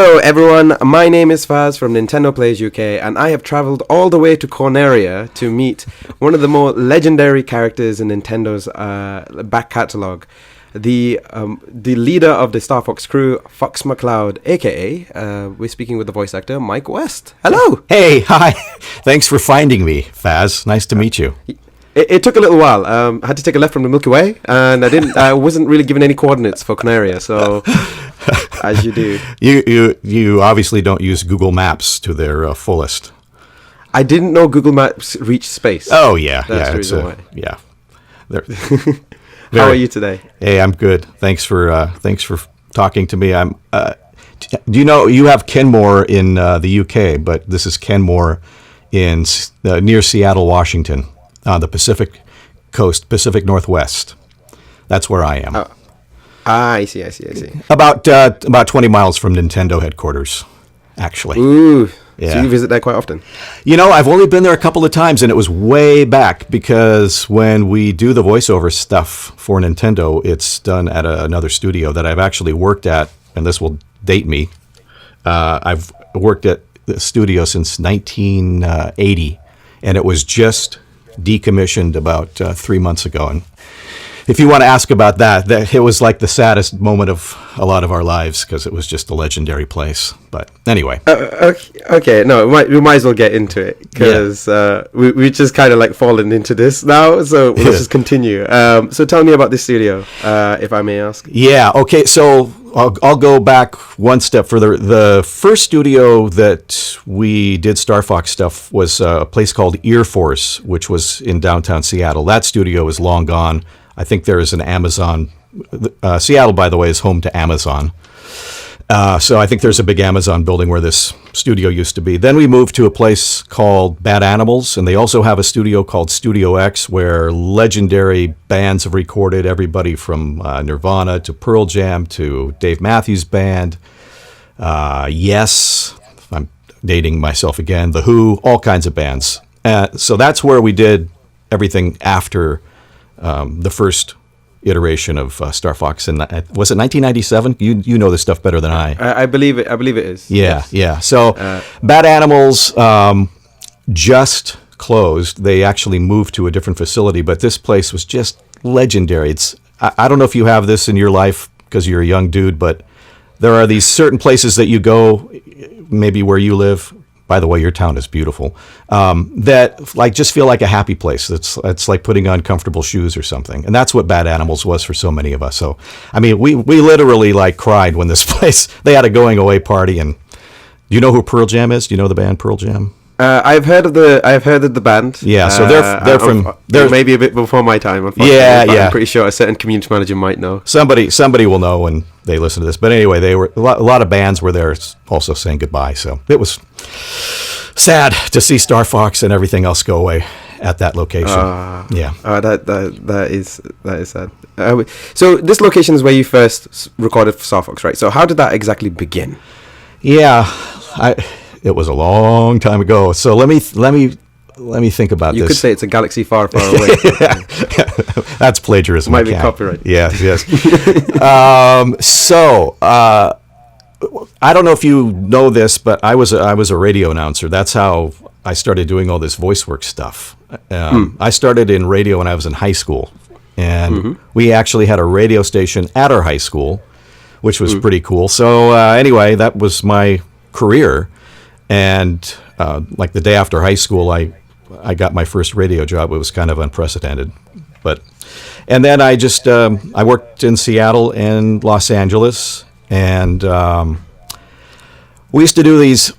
Hello everyone, my name is Faz from Nintendo Players UK, and I have travelled all the way to Corneria to meet one of the more legendary characters in Nintendo's back catalogue, the leader of the Starfox crew, Fox McCloud, aka we're speaking with the voice actor Mike West. Hello. Hey, hi. Thanks for finding me, Faz. Nice to meet you. It took a little while. I had to take a left from the Milky Way, and I wasn't really given any coordinates for Corneria, so as you do. You obviously don't use Google Maps to their fullest. I didn't know Google Maps reached space. Oh yeah, That's the reason why. Yeah. How are you today? Hey, I'm good. Thanks for talking to me. I'm. Do you know you have Kenmore in the UK, but this is Kenmore in near Seattle, Washington, on the Pacific coast, Pacific Northwest. That's where I am. I see. About 20 miles from Nintendo headquarters, actually. Ooh. Yeah. So you visit there quite often? You know, I've only been there a couple of times, and it was way back because when we do the voiceover stuff for Nintendo, it's done at another studio that I've actually worked at, and this will date me. I've worked at the studio since 1980, and it was just decommissioned about 3 months ago. And if you want to ask about that, it was like the saddest moment of a lot of our lives because it was just a legendary place. But anyway. Okay. No, we might as well get into it because we just kind of like fallen into this now. So let's just continue. So tell me about this studio, if I may ask. Yeah. Okay. So I'll go back one step further. The first studio that we did Starfox stuff was a place called Ear Force, which was in downtown Seattle. That studio is long gone. I think there is an Amazon. Seattle, by the way, is home to Amazon. So I think there's a big Amazon building where this studio used to be. Then we moved to a place called Bad Animals, and they also have a studio called Studio X where legendary bands have recorded, everybody from Nirvana to Pearl Jam to Dave Matthews Band. Yes, I'm dating myself again, The Who, all kinds of bands. So that's where we did everything after the first iteration of Starfox, and was it 1997? You know this stuff better than I. I believe it. I believe it is. Yeah, yes. Yeah. So Bad Animals just closed. They actually moved to a different facility, but this place was just legendary. I don't know if you have this in your life because you're a young dude, but there are these certain places that you go, maybe where you live. By the way, your town is beautiful. That like just feel like a happy place. It's like putting on comfortable shoes or something, and that's what Bad Animals was for so many of us. So, I mean, we literally like cried when this place they had a going away party. And do you know who Pearl Jam is? Do you know the band Pearl Jam? I've heard of the band. Yeah, so they're maybe a bit before my time. Unfortunately, yeah. I'm pretty sure a certain community manager might know. Somebody will know when they listen to this. But anyway, they were a lot of bands were there also saying goodbye. So it was sad to see Starfox and everything else go away at that location. That is sad. So this location is where you first recorded Starfox, right? So how did that exactly begin? Yeah, it was a long time ago. So let me think about this. You could say it's a galaxy far, far away. That's plagiarism. Might be copyright. Yes. So I don't know if you know this, but I was a radio announcer. That's how I started doing all this voice work stuff. I started in radio when I was in high school, and we actually had a radio station at our high school, which was pretty cool. So anyway, that was my career. And like the day after high school, I got my first radio job. It was kind of unprecedented, and then I just I worked in Seattle and Los Angeles, and we used to do these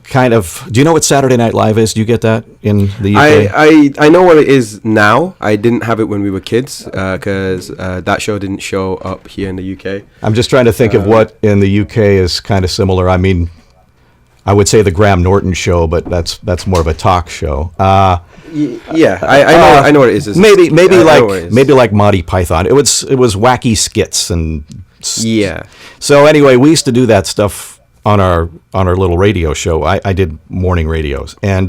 kind of. Do you know what Saturday Night Live is? Do you get that in the UK? I know what it is now. I didn't have it when we were kids because that show didn't show up here in the UK. I'm just trying to think of what in the UK is kind of similar. I mean, I would say the Graham Norton show, but that's more of a talk show. I know what it is. Maybe like Monty Python. It was wacky skits and So anyway, we used to do that stuff on our little radio show. I did morning radios, and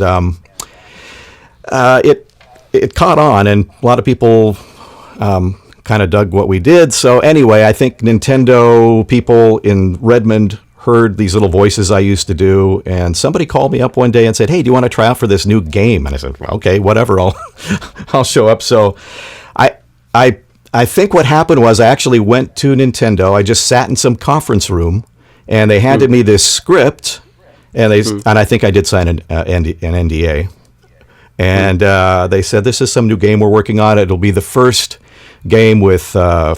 it caught on, and a lot of people kind of dug what we did. So anyway, I think Nintendo people in Redmond heard these little voices I used to do, and somebody called me up one day and said, "Hey, do you want to try out for this new game?" And I said, "Okay, whatever, I'll I'll show up." So I think what happened was I actually went to Nintendo. I just sat in some conference room, and they handed me this script, and I think I did sign an NDA. And they said, "This is some new game we're working on. It'll be the first game with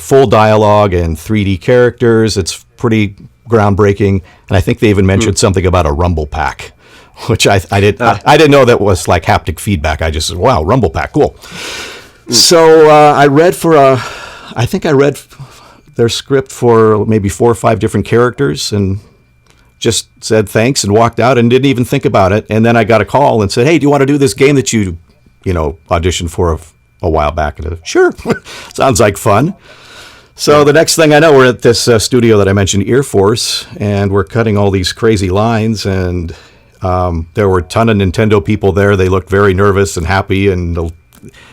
full dialogue and 3D characters. It's pretty groundbreaking." And I think they even mentioned something about a rumble pack, which I didn't know that was like haptic feedback. I just said, "Wow, rumble pack, cool." So I read their script for maybe 4 or 5 different characters, and just said thanks and walked out and didn't even think about it. And then I got a call and said, "Hey, do you want to do this game that you auditioned for a while back?" And I said, "Sure." Sounds like fun. So the next thing I know, we're at this studio that I mentioned, Ear Force, and we're cutting all these crazy lines. And there were a ton of Nintendo people there. They looked very nervous and happy, and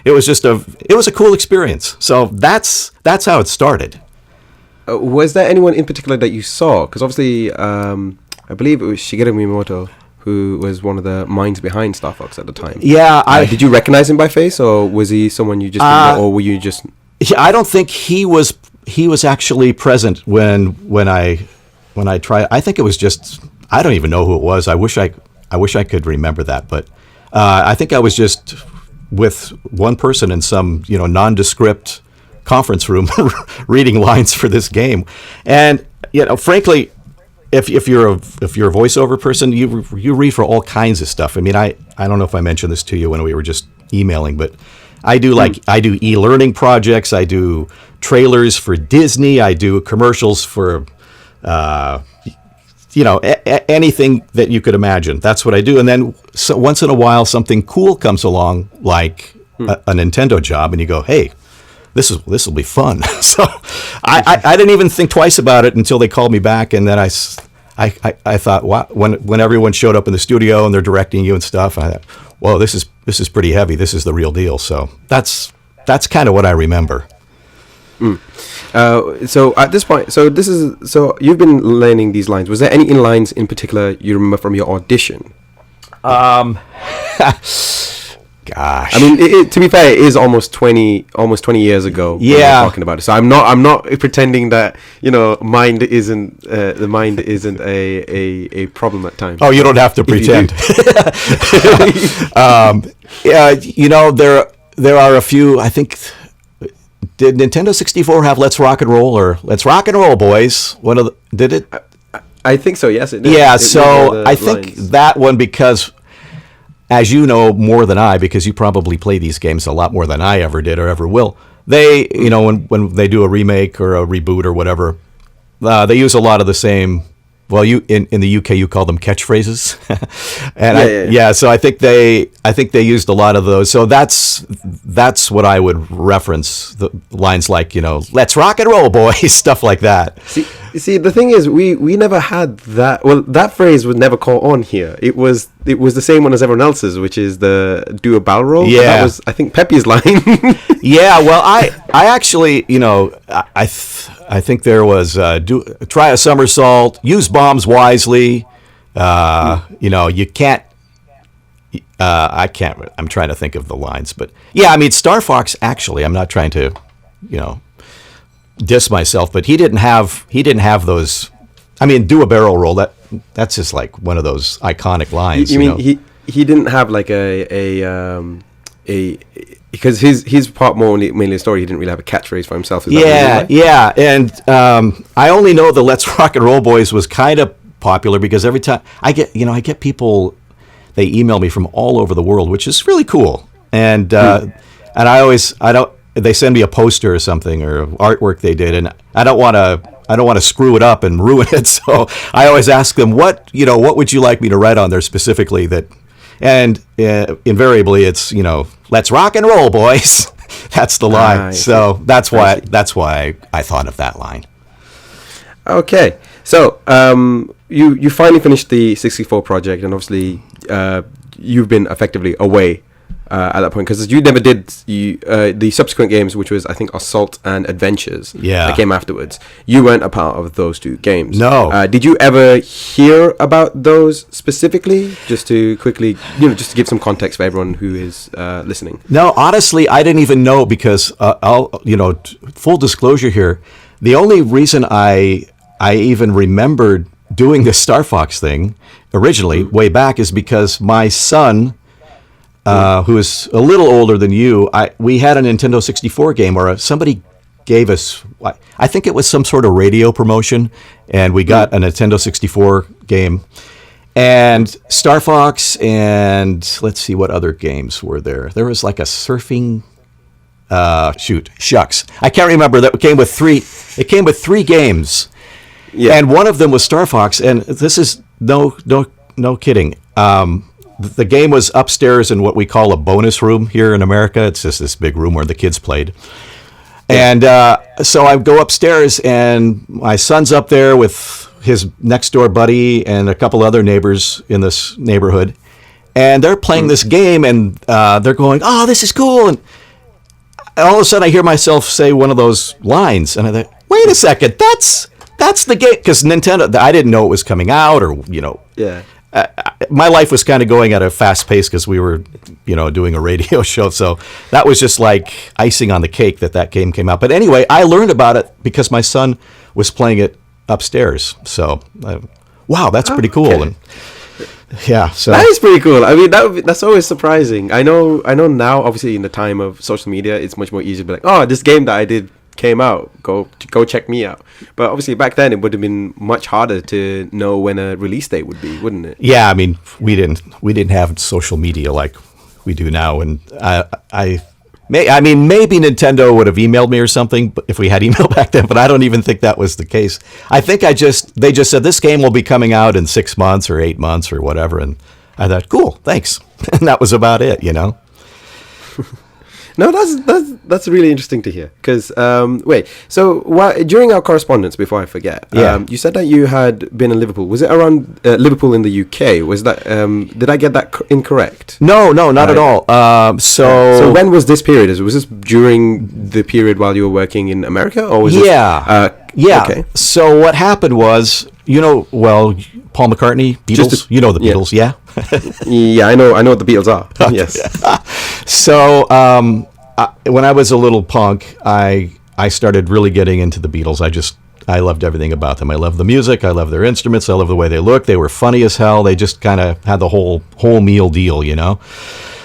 it was a cool experience. So that's how it started. Was there anyone in particular that you saw? Because obviously, I believe it was Shigeru Miyamoto, who was one of the minds behind Starfox at the time. Yeah, did you recognize him by face, or was he someone you just didn't know, or were you just? I don't think he was actually present when I tried. I think it was just, I don't even know who it was. I wish I could remember that, but I think I was just with one person in some nondescript conference room reading lines for this game. And frankly, if you're a voiceover person, you read for all kinds of stuff. I mean, I don't know if I mentioned this to you when we were just emailing, but I do e-learning projects, I do trailers for Disney, I do commercials for anything that you could imagine. That's what I do. And then once in a while something cool comes along, like a Nintendo job, and you go, "Hey, this will be fun." So I didn't even think twice about it until they called me back, and then I thought, wow, when everyone showed up in the studio and they're directing you and stuff, I thought, whoa, this is pretty heavy. This is the real deal. So that's kind of what I remember. So at this point, so you've been learning these lines. Was there any lines in particular you remember from your audition? Gosh, I mean, to be fair, it is almost 20 years ago. Yeah, when we're talking about it. So I'm not pretending that mind isn't a problem at times. Oh, you don't have to pretend. There are a few. I think, did Nintendo 64 have "Let's Rock and Roll" or "Let's Rock and Roll, Boys"? Did it? I think so. Yes, it did. Yeah. So I think that one, because, as you know more than I, because you probably play these games a lot more than I ever did or ever will, they, when they do a remake or a reboot or whatever, they use a lot of the same. Well, in the UK you call them catchphrases, and so I think they used a lot of those. So that's what I would reference, the lines like "Let's rock and roll, boys," stuff like that. See, the thing is, we never had that. Well, that phrase was never caught on here. It was the same one as everyone else's, which is the "do a barrel roll." Yeah, that was, I think, Pepe's line. Yeah, well, I actually, I think there was try a somersault, use bombs wisely. You can't. I can't. I'm trying to think of the lines, but yeah, I mean, Starfox. Actually, I'm not trying to, diss myself, but he didn't have those. I mean, do a barrel roll. That's just like one of those iconic lines. You mean he didn't have like a because his part mainly a story. He didn't really have a catchphrase for himself. Is that yeah. And I only know the "Let's Rock and Roll, Boys" was kind of popular because every time I get people, they email me from all over the world, which is really cool. And they send me a poster or something or artwork they did, and I don't want to screw it up and ruin it. So I always ask them, what would you like me to write on there specifically that. And invariably, it's "Let's rock and roll, boys." That's the line. So that's why I thought of that line. Okay, so you finally finished the 64 project, and obviously you've been effectively away at that point, because you never did the subsequent games, which was I think Assault and Adventures. Yeah, that came afterwards. You weren't a part of those two games. No. Did you ever hear about those specifically? Just to quickly, just to give some context for everyone who is listening. No, honestly, I didn't even know because full disclosure here, the only reason I even remembered doing this Starfox thing originally way back is because my son, who is a little older than you, we had a Nintendo 64 game, or somebody gave us, I think it was some sort of radio promotion, and we got a Nintendo 64 game. And Starfox, and let's see, what other games were there? There was like a surfing, shucks. I can't remember. That came with three games. Yeah. And one of them was Starfox, and this is no kidding. The game was upstairs in what we call a bonus room here in America. It's just this big room where the kids played. And so I go upstairs, and my son's up there with his next door buddy and a couple other neighbors in this neighborhood. And they're playing this game, and they're going, "Oh, this is cool." And all of a sudden I hear myself say one of those lines. And I thought, wait a second, that's the game. Because Nintendo, I didn't know it was coming out, or, Yeah. My life was kind of going at a fast pace because we were, doing a radio show. So that was just like icing on the cake that game came out. But anyway, I learned about it because my son was playing it upstairs. So, wow, that's pretty cool. Okay. And yeah, so that is pretty cool. I mean, that's always surprising. I know now, obviously in the time of social media, it's much more easy to be like, oh, this game that I did came out, go check me out. But obviously back then it would have been much harder to know when a release date would be, wouldn't it? Yeah, I mean, we didn't have social media like we do now, and maybe Nintendo would have emailed me or something, but if we had email back then, but I don't even think that was the case. I think they just said this game will be coming out in 6 months or 8 months or whatever, and I thought, cool, thanks. And that was about it, No, that's really interesting to hear. Because so during our correspondence, before I forget, you said that you had been in Liverpool. Was it around Liverpool in the UK? Was that did I get that incorrect? No, not at all. So when was this period? Was this during the period while you were working in America, or was yeah. Okay. So what happened was, Paul McCartney, Beatles. The Beatles, yeah. Yeah, I know what the Beatles are. Yes. So when I was a little punk, I started really getting into the Beatles. I loved everything about them. I loved the music. I loved their instruments. I loved the way they looked. They were funny as hell. They just kind of had the whole meal deal,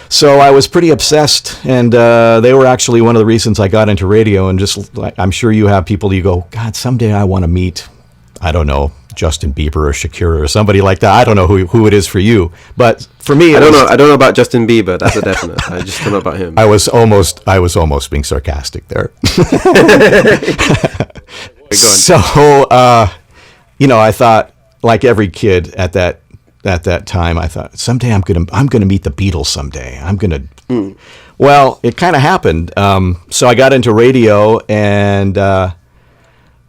So I was pretty obsessed, and they were actually one of the reasons I got into radio. And just like, I'm sure you have people, you go, God, someday I want to meet, I don't know, Justin Bieber or Shakira or somebody like that. I don't know who it is for you, but for me, I don't know about Justin Bieber. That's a definite. I just don't know about him. I was almost being sarcastic there. So, I thought, like every kid at that time, I thought someday I'm gonna meet the Beatles someday. Well, it kind of happened. So I got into radio, and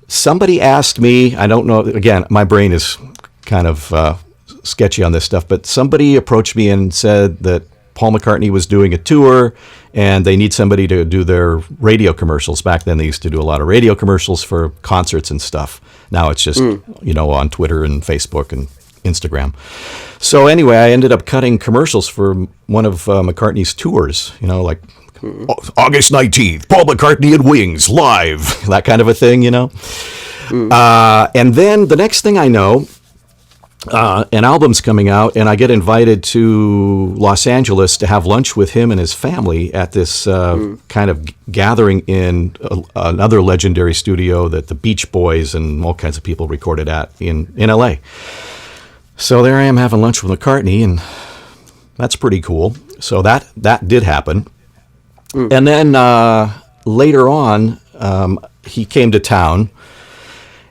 somebody asked me, I don't know, again, my brain is kind of sketchy on this stuff, but somebody approached me and said that Paul McCartney was doing a tour and they need somebody to do their radio commercials. Back then they used to do a lot of radio commercials for concerts and stuff. Now it's just, on Twitter and Facebook and Instagram. So anyway, I ended up cutting commercials for one of McCartney's tours, like August 19th, Paul McCartney and Wings live, that kind of a thing, And then the next thing I know, an album's coming out, and I get invited to Los Angeles to have lunch with him and his family at this kind of gathering in another legendary studio that the Beach Boys and all kinds of people recorded at in LA. So there I am having lunch with McCartney, and that's pretty cool. So that did happen. And then later on, he came to town,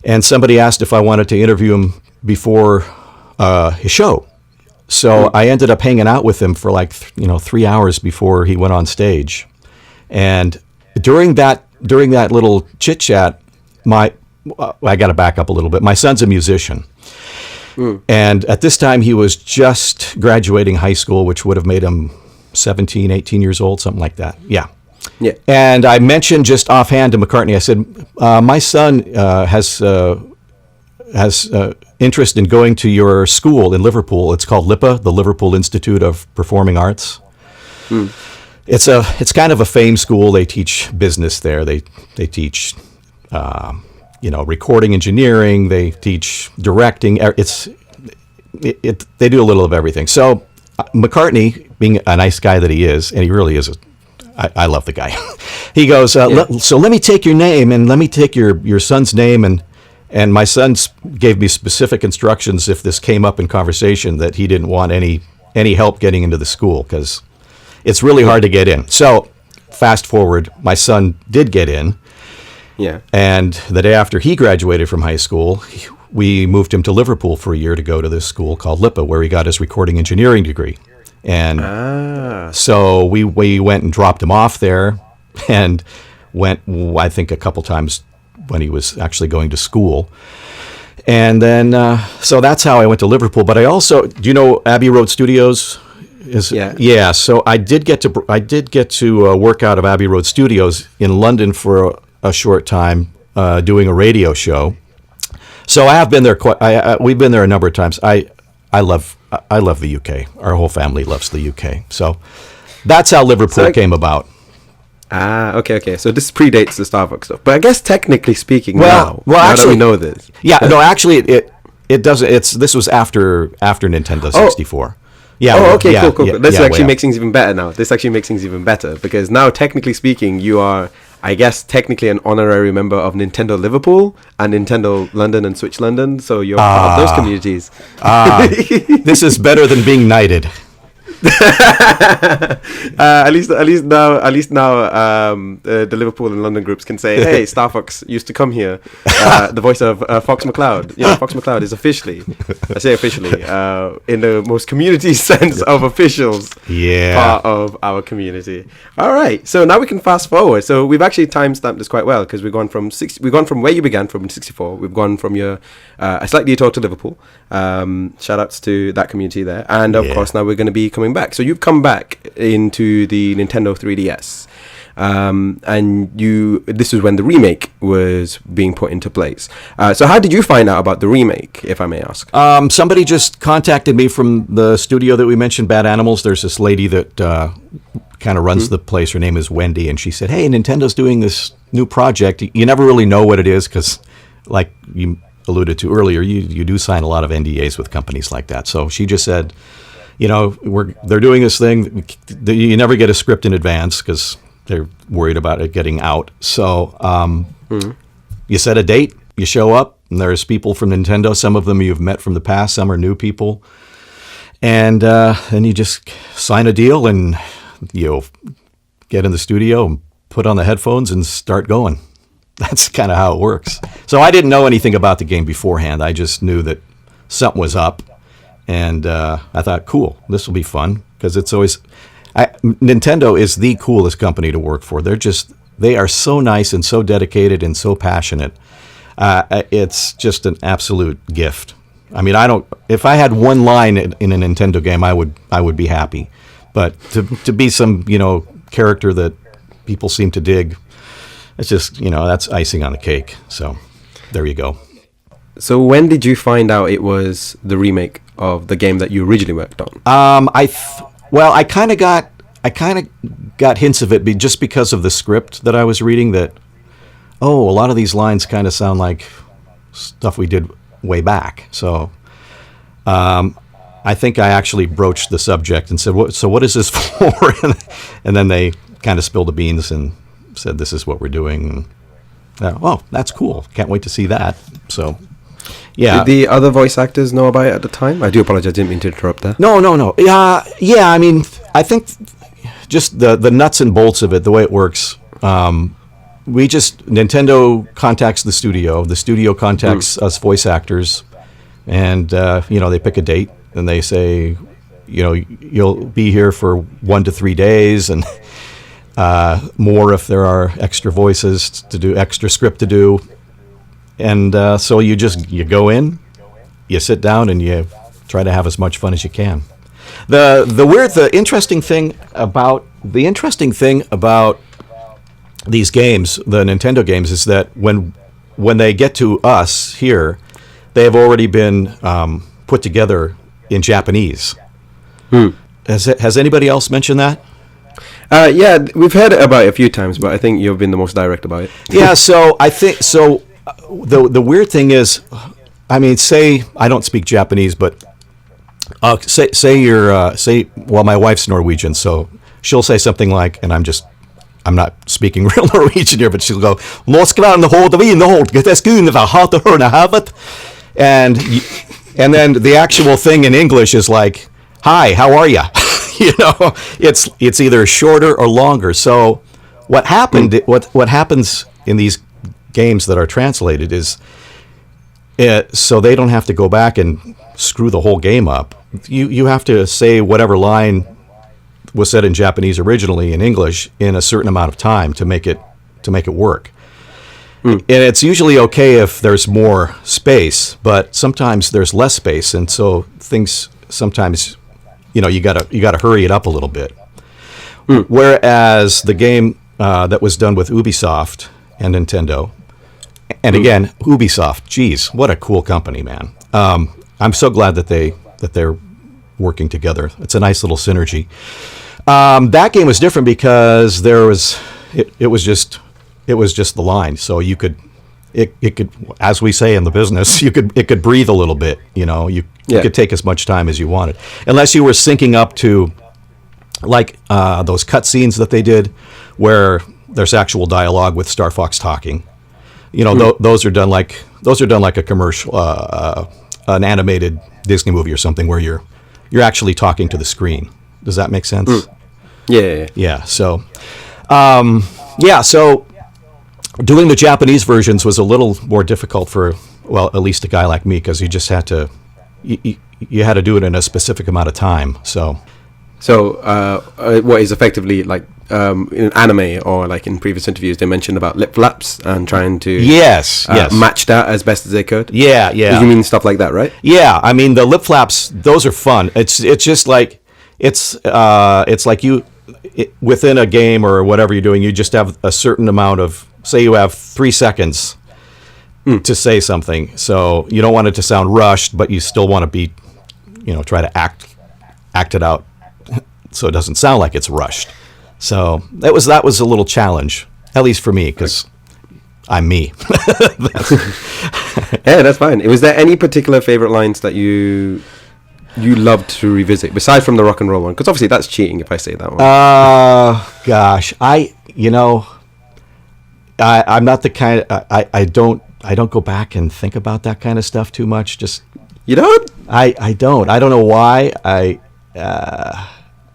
and somebody asked if I wanted to interview him before his show. So I ended up hanging out with him for 3 hours before he went on stage. And during that little chit chat, I got to back up a little bit. My son's a musician. And at this time he was just graduating high school, which would have made him 17, 18 years old, something like that. Yeah. Yeah. And I mentioned just offhand to McCartney, I said, my son has interest in going to your school in Liverpool. It's called LIPA, the Liverpool Institute of Performing Arts. It's kind of a famed school. They teach business there. They teach recording engineering. They teach directing. They do a little of everything. So McCartney, being a nice guy that he is, and he really is, I love the guy. He goes, so let me take your name and let me take your son's name, and my son gave me specific instructions if this came up in conversation that he didn't want any help getting into the school because it's really hard to get in. So fast forward, my son did get in. Yeah. And the day after he graduated from high school, we moved him to Liverpool for a year to go to this school called LIPA, where he got his recording engineering degree. And so we went and dropped him off there and went, I think, a couple times when he was actually going to school. And then, so that's how I went to Liverpool. But I also, do you know Abbey Road Studios? Yeah. So I did get to work out of Abbey Road Studios in London for a short time, doing a radio show. So I have been there we've been there a number of times. I love the UK. Our whole family loves the UK. So that's how Liverpool came about. Okay. So this predates the Starfox stuff, but I guess technically speaking, now that we know this. Yeah, no, actually, it doesn't. This was after Nintendo 64. Yeah. Oh, okay, cool. Yeah, This actually makes things even better now. This actually makes things even better because now, technically speaking, you are, I guess, technically an honorary member of Nintendo Liverpool and Nintendo London and Switch London. So you're part of those communities. This is better than being knighted. At least now, the Liverpool and London groups can say, "Hey, Starfox used to come here." The voice of Fox McCloud. Fox McCloud is officially, I say officially, in the most community sense of officials, part of our community. All right, so now we can fast forward. So we've actually timestamped this quite well because we've gone from where you began from in '64. We've gone from your a slight detour to Liverpool. Shout outs to that community there, and of course now we're going to be coming back. So you've come back into the Nintendo 3DS, and this is when the remake was being put into place. So how did you find out about the remake, if I may ask? Somebody just contacted me from the studio that we mentioned, Bad Animals. There's this lady that kind of runs the place. Her name is Wendy, and she said, "Hey, Nintendo's doing this new project. You never really know what it is because, like you alluded to earlier, you do sign a lot of NDAs with companies like that." So she just said, they're doing this thing. You never get a script in advance because they're worried about it getting out. So you set a date, you show up, and there's people from Nintendo. Some of them you've met from the past, some are new people. And then you just sign a deal and you get in the studio and put on the headphones and start going. That's kind of how it works. So I didn't know anything about the game beforehand. I just knew that something was up. And I thought, cool, this will be fun because it's always Nintendo is the coolest company to work for. They are so nice and so dedicated and so passionate. It's just an absolute gift. I mean, if I had one line in a Nintendo game, I would be happy. But to be some character that people seem to dig, it's just that's icing on the cake. So there you go. So when did you find out it was the remake of the game that you originally worked on? I kind of got hints of it just because of the script that I was reading. That a lot of these lines kind of sound like stuff we did way back. So I think I actually broached the subject and said, what is this for? And then they kind of spilled the beans and said, "This is what we're doing." And, that's cool. Can't wait to see that. So. Yeah. Did the other voice actors know about it at the time? I do apologize. I didn't mean to interrupt there. No. Yeah. I mean, I think just the nuts and bolts of it, the way it works. Nintendo contacts the studio. The studio contacts us voice actors, and they pick a date and they say, you'll be here for 1 to 3 days, and more if there are extra voices to do, extra script to do. And so you go in, you sit down, and you try to have as much fun as you can. The interesting thing about these games, the Nintendo games, is that when they get to us here, they have already been put together in Japanese. Has anybody else mentioned that? Yeah, we've heard about it a few times, but I think you've been the most direct about it. Yeah, so I think so. The weird thing is, I mean, say I don't speak Japanese, but well, my wife's Norwegian, so she'll say something like, and I'm not speaking real Norwegian here, but she'll go, and then the actual thing in English is like, hi, how are you? You know, it's either shorter or longer. So what happens in these games that are translated is, so they don't have to go back and screw the whole game up. You have to say whatever line was said in Japanese originally in English in a certain amount of time to make it work. And it's usually okay if there's more space, but sometimes there's less space, and so things sometimes, you know, you gotta hurry it up a little bit. Whereas the game that was done with Ubisoft and Nintendo, and again Ubisoft, geez, what a cool company, man. I'm so glad that they're working together. It's a nice little synergy. That game was different because it was just the line, so you could, it could, as we say in the business, it could breathe a little bit. You know, you could take as much time as you wanted, unless you were syncing up to like those cutscenes that they did, where there's actual dialogue with Starfox talking. You know, those are done like a commercial, an animated Disney movie or something, where you're actually talking to the screen. Does that make sense? Yeah. So, so doing the Japanese versions was a little more difficult for, well, at least a guy like me, because you just had to, you had to do it in a specific amount of time. So what is effectively like in anime, or like in previous interviews, they mentioned about lip flaps and trying to match that as best as they could. Yeah. You mean stuff like that, right? Yeah, I mean the lip flaps; those are fun. It's just like it's like within a game or whatever you're doing, you just have a certain amount of, say you have 3 seconds to say something, so you don't want it to sound rushed, but you still want to be, you know, try to act it out so it doesn't sound like it's rushed. So that was a little challenge, at least for me, because I'm me. Yeah, that's fine. Was there any particular favorite lines that you loved to revisit, aside from the rock and roll one? Because obviously that's cheating if I say that one. Gosh, I'm not the kind. I don't go back and think about that kind of stuff too much. Just you don't. I don't. I don't know why.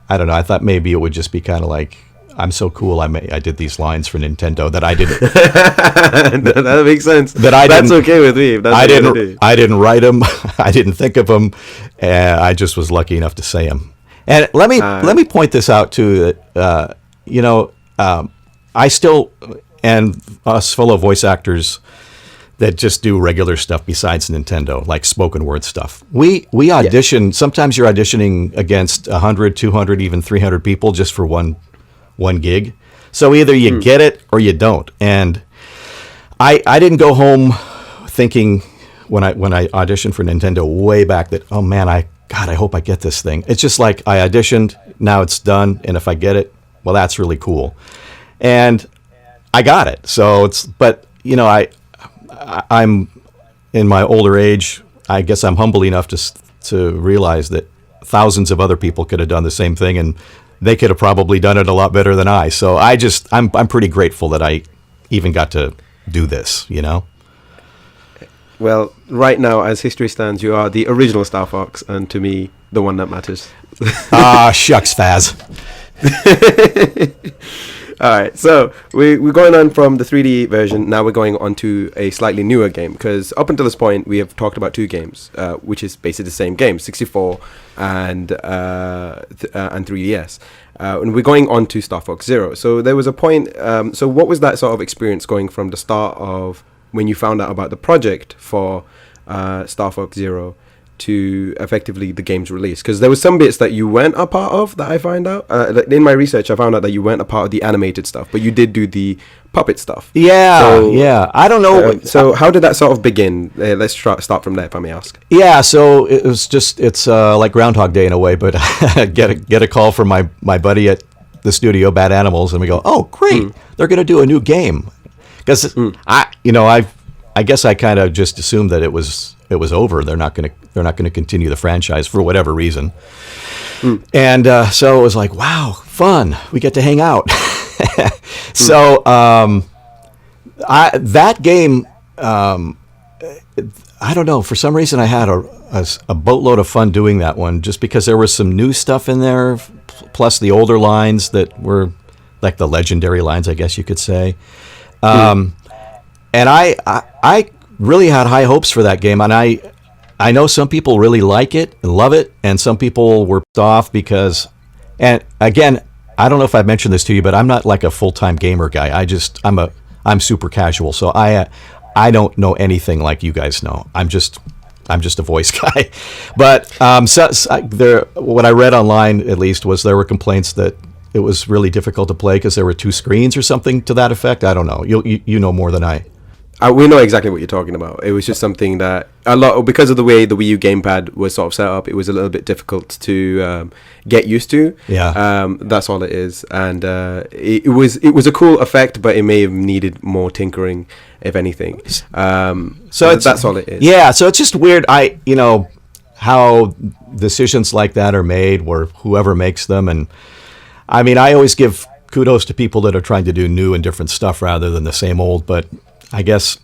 I don't know. I thought maybe it would just be kind of like, I'm so cool. I did these lines for Nintendo that I didn't. That makes sense. That's okay with me. I didn't write them. I didn't think of them. I just was lucky enough to say them. And let me point this out too. That I still, and us fellow voice actors that just do regular stuff besides Nintendo, like spoken word stuff. We audition. Sometimes you're auditioning against 100, 200, even 300 people just for one gig. So either you get it or you don't. And I didn't go home thinking when I auditioned for Nintendo way back that, oh man, I hope I get this thing. It's just like I auditioned, now it's done, and if I get it, well, that's really cool. And I got it. So but you know, I'm in my older age. I guess I'm humble enough to realize that thousands of other people could have done the same thing, and they could have probably done it a lot better than I. So I'm pretty grateful that I even got to do this, you know? Well, right now, as history stands, you are the original Starfox, and to me, the one that matters. Shucks, Faz. All right, so we're going on from the 3D version. Now we're going on to a slightly newer game, because up until this point, we have talked about two games, which is basically the same game, 64 and 3DS. And we're going on to Star Fox Zero. So there was a point, so what was that sort of experience going from the start of when you found out about the project for Star Fox Zero to effectively the game's release? Because there was some bits that you weren't a part of that I find out. In my research, I found out that you weren't a part of the animated stuff, but you did do the puppet stuff. Yeah. I don't know. So how did that sort of begin? Let's start from there, if I may ask. Yeah, so it's like Groundhog Day in a way, but get a call from my buddy at the studio, Bad Animals, and we go, oh, great, they're going to do a new game. Because I guess I kind of just assumed that it was over. They're not going to continue the franchise for whatever reason. And so it was like, wow, fun. We get to hang out. So that game, I don't know. For some reason, I had a boatload of fun doing that one, just because there was some new stuff in there, plus the older lines that were like the legendary lines, I guess you could say. And I really had high hopes for that game, and I know some people really like it and love it, and some people were pissed off because, and again, I don't know if I've mentioned this to you, but I'm not like a full-time gamer guy. I'm super casual, so I don't know anything like you guys know. I'm just a voice guy. But what I read online, at least, was there were complaints that it was really difficult to play because there were two screens or something to that effect. I don't know. You know more than I. We know exactly what you're talking about. It was just something that because of the way the Wii U gamepad was sort of set up, it was a little bit difficult to get used to. Yeah. That's all it is. And it was a cool effect, but it may have needed more tinkering, if anything. So that's all it is. Yeah. So it's just weird. How decisions like that are made, or whoever makes them, and I mean, I always give kudos to people that are trying to do new and different stuff rather than the same old, but I guess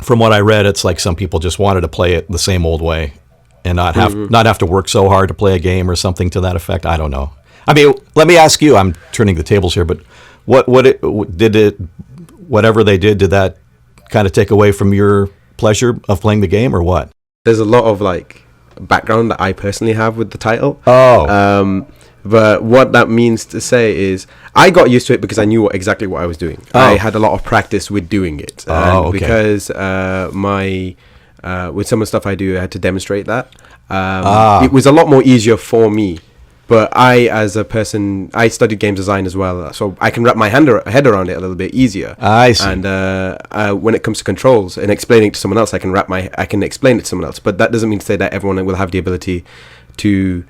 from what I read, it's like some people just wanted to play it the same old way and not have to work so hard to play a game or something to that effect. I don't know. I mean, let me ask you. I'm turning the tables here, but whatever they did that kind of take away from your pleasure of playing the game, or what? There's a lot of like background that I personally have with the title. Oh. But what that means to say is I got used to it because I knew exactly what I was doing. Oh. I had a lot of practice with doing it. Okay. Because with some of the stuff I do, I had to demonstrate that. It was a lot more easier for me. But I, as a person, I studied game design as well, so I can wrap my head around it a little bit easier. I see. And when it comes to controls and explaining it to someone else, I can explain it to someone else. But that doesn't mean to say that everyone will have the ability to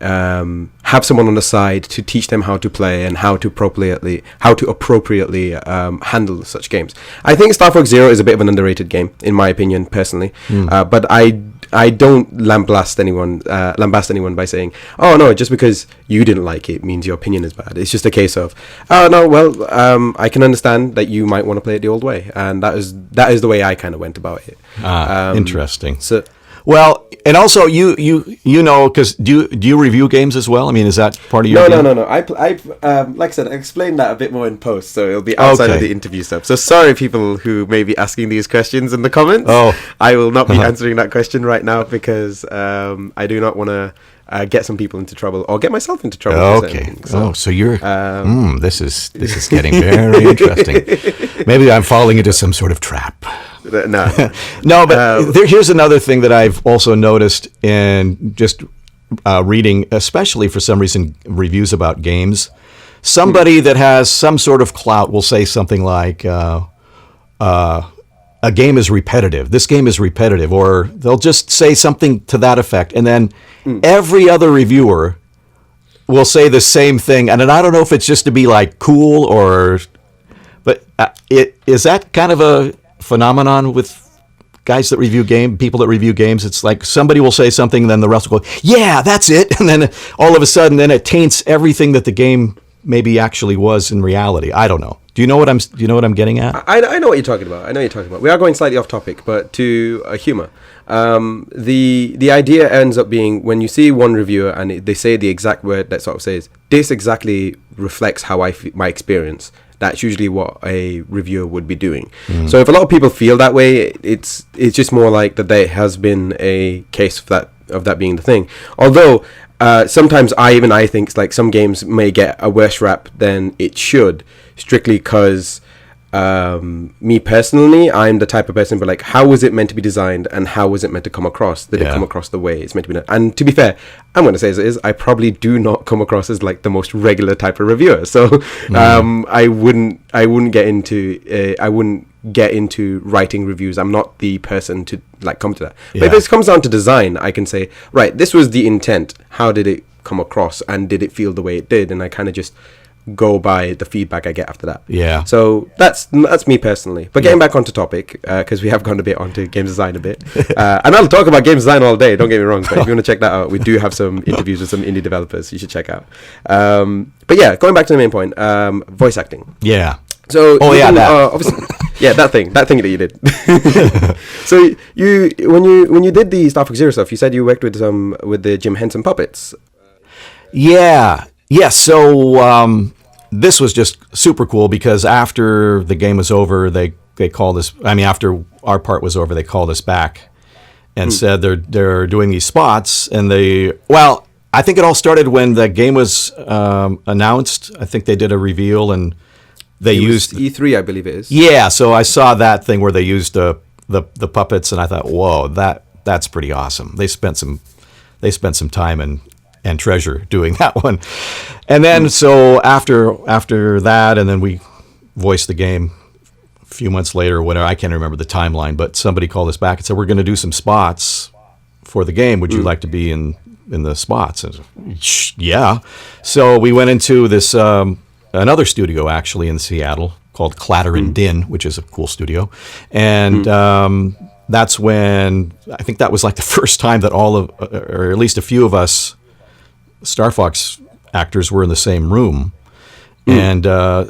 have someone on the side to teach them how to play and how to appropriately handle such games. I think Star Fox Zero is a bit of an underrated game, in my opinion, personally. But I don't lambast anyone by saying, oh no, just because you didn't like it means your opinion is bad. It's just a case of, oh no, well, I can understand that you might want to play it the old way, and that is the way I kind of went about it. Interesting. So. Well, and also you know, because do you review games as well? I mean, is that part of your game? No. I like I said, I explained that a bit more in post, so it'll be outside of the interview stuff. So sorry, people who may be asking these questions in the comments. Oh, I will not be answering that question right now because I do not want to get some people into trouble or get myself into trouble. Okay. So you're. This is getting very interesting. Maybe I'm falling into some sort of trap. No. No, but here's another thing that I've also noticed in just reading, especially for some reason, reviews about games. Somebody that has some sort of clout will say something like, a game is repetitive. This game is repetitive. Or they'll just say something to that effect. And then every other reviewer will say the same thing. And I don't know if it's just to be like cool or... But is that kind of a phenomenon with guys that review people that review games? It's like somebody will say something, and then the rest will go, yeah, that's it. And then all of a sudden, then it taints everything that the game maybe actually was in reality. I don't know. Do you know what I'm getting at? I know what you're talking about. We are going slightly off topic, but to humor. The idea ends up being when you see one reviewer and they say the exact word that sort of says, this exactly reflects how my experience. That's usually what a reviewer would be doing. So if a lot of people feel that way, it's just more like that there has been a case of that being the thing. Although sometimes I think like some games may get a worse rap than it should, strictly because me personally, I'm the type of person, but like, how was it meant to be designed, and how was it meant to come across? Did it come across the way it's meant to be done? And to be fair, I'm going to say as it is, I probably do not come across as like the most regular type of reviewer. So I wouldn't get into writing reviews. I'm not the person to like come to that. But if it comes down to design, I can say, right, this was the intent. How did it come across, and did it feel the way it did? And I kind of just go by the feedback I get after that. Yeah. So that's me personally. But getting back onto topic, because we have gone a bit onto game design a bit, and I'll talk about game design all day. Don't get me wrong. But if you want to check that out, we do have some interviews with some indie developers you should check out. But yeah, going back to the main point, voice acting. Yeah. So that. Obviously, that thing that you did. So when you did the Starfox Zero stuff, you said you worked with the Jim Henson puppets. Yeah. Yes, so this was just super cool because after the game was over, they called us. I mean, after our part was over, they called us back and said they're doing these spots. And I think it all started when the game was announced. I think they did a reveal and they used E3, I believe it is. Yeah, so I saw that thing where they used the puppets, and I thought, whoa, that's pretty awesome. They spent some time and treasure doing that one. And then so after that, and then we voiced the game a few months later or whatever. I can't remember the timeline, but somebody called us back and said, we're going to do some spots for the game. Would you like to be in the spots? And yeah. So we went into this another studio actually in Seattle called Clatter and Din, which is a cool studio. And that's when, I think that was like the first time that or at least a few of us Starfox actors were in the same room. And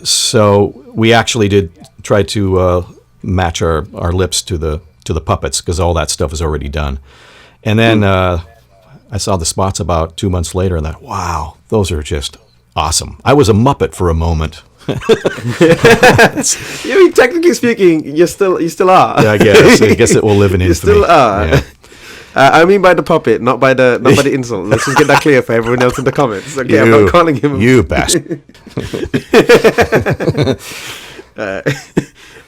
so we actually try to match our lips to the puppets because all that stuff is already done. And then I saw the spots about 2 months later and thought, wow, those are just awesome. I was a Muppet for a moment. I mean, technically speaking, you still are. Yeah, I guess it will live in infamy. You still are. Yeah. I mean by the puppet, not by the insult. Let's just get that clear for everyone else in the comments. Okay, I'm not calling him. You bastard.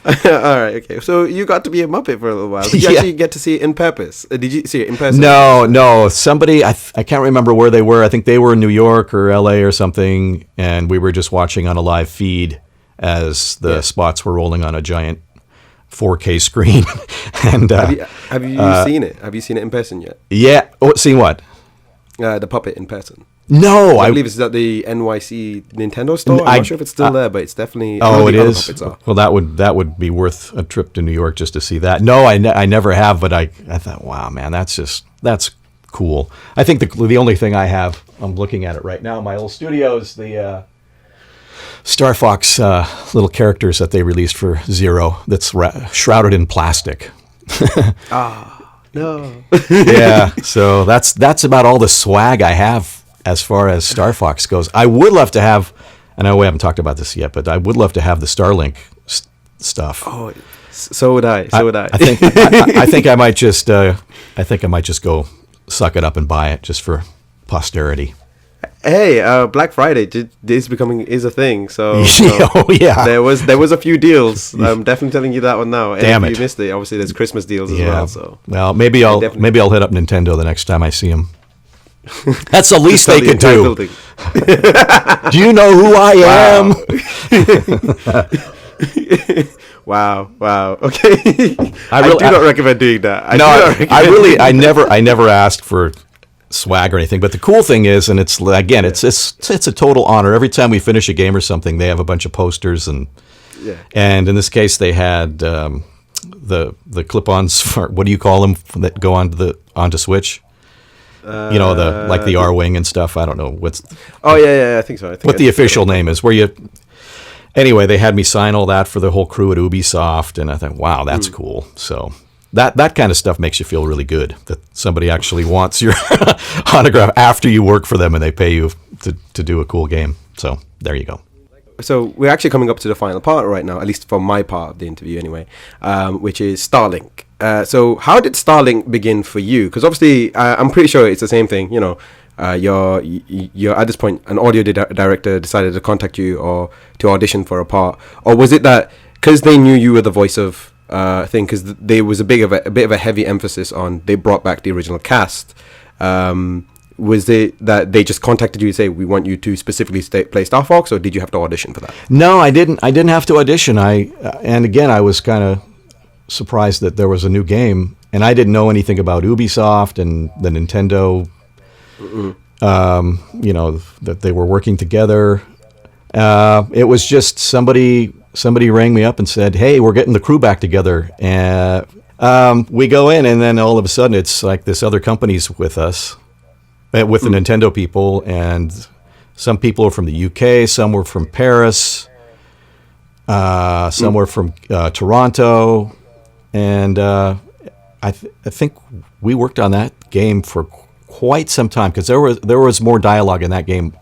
All right, okay. So you got to be a Muppet for a little while. Did you actually get to see it in purpose? Did you see it in person? No. Somebody, I can't remember where they were. I think they were in New York or LA or something, and we were just watching on a live feed as the spots were rolling on a giant 4K screen. And have you seen it? Have you seen it in person yet? Yeah. Seen what? The puppet in person. No, I believe it's at the NYC Nintendo store. I'm not sure if it's still there, but it's definitely. Oh, it is. Well, that would be worth a trip to New York just to see that. No, I never have, but I thought, wow, man, that's cool. I think the only thing I have, I'm looking at it right now, my old studio is the Starfox little characters that they released for Zero. That's shrouded in plastic. No. Yeah, so that's about all the swag I have as far as Starfox goes. I would love to have, and I know we haven't talked about this yet, but I would love to have the Starlink stuff. Oh, so would I. I think I might just go suck it up and buy it just for posterity. Hey, Black Friday is a thing. So, oh yeah, there was a few deals. I'm definitely telling you that one now. Damn it, if you missed it. Obviously, there's Christmas deals as well. So, well, maybe I'll hit up Nintendo the next time I see them. That's the least they could do. Do you know who I am? Wow. Okay. I do not recommend doing that. I never asked for swag or anything, but the cool thing is, and it's a total honor. Every time we finish a game or something, they have a bunch of posters, and in this case, they had the clip-ons for, what do you call them, that go onto Switch? The R-Wing and stuff. I don't know what's. Oh yeah, I think so. What the official name is? Anyway, they had me sign all that for the whole crew at Ubisoft, and I thought, wow, that's cool. So that kind of stuff makes you feel really good that somebody actually wants your autograph after you work for them and they pay you to do a cool game. So there you go. So we're actually coming up to the final part right now, at least for my part of the interview anyway, which is Starlink. So how did Starlink begin for you? Because obviously, I'm pretty sure it's the same thing. You're at this point, an audio director decided to contact you or to audition for a part, or was it that? because they knew you were the voice of thing, because there was a bit of a heavy emphasis on they brought back the original cast. Was it that they just contacted you and say, we want you to specifically play Starfox, or did you have to audition for that? No, I didn't have to audition. And again, I was kind of surprised that there was a new game, and I didn't know anything about Ubisoft and the Nintendo, that they were working together. It was just somebody rang me up and said, hey, we're getting the crew back together. And we go in, and then all of a sudden it's like this other company's with us, with the Nintendo people, and some people are from the UK, some were from Paris, some were from Toronto, and I think we worked on that game for quite some time, because there was more dialogue in that game,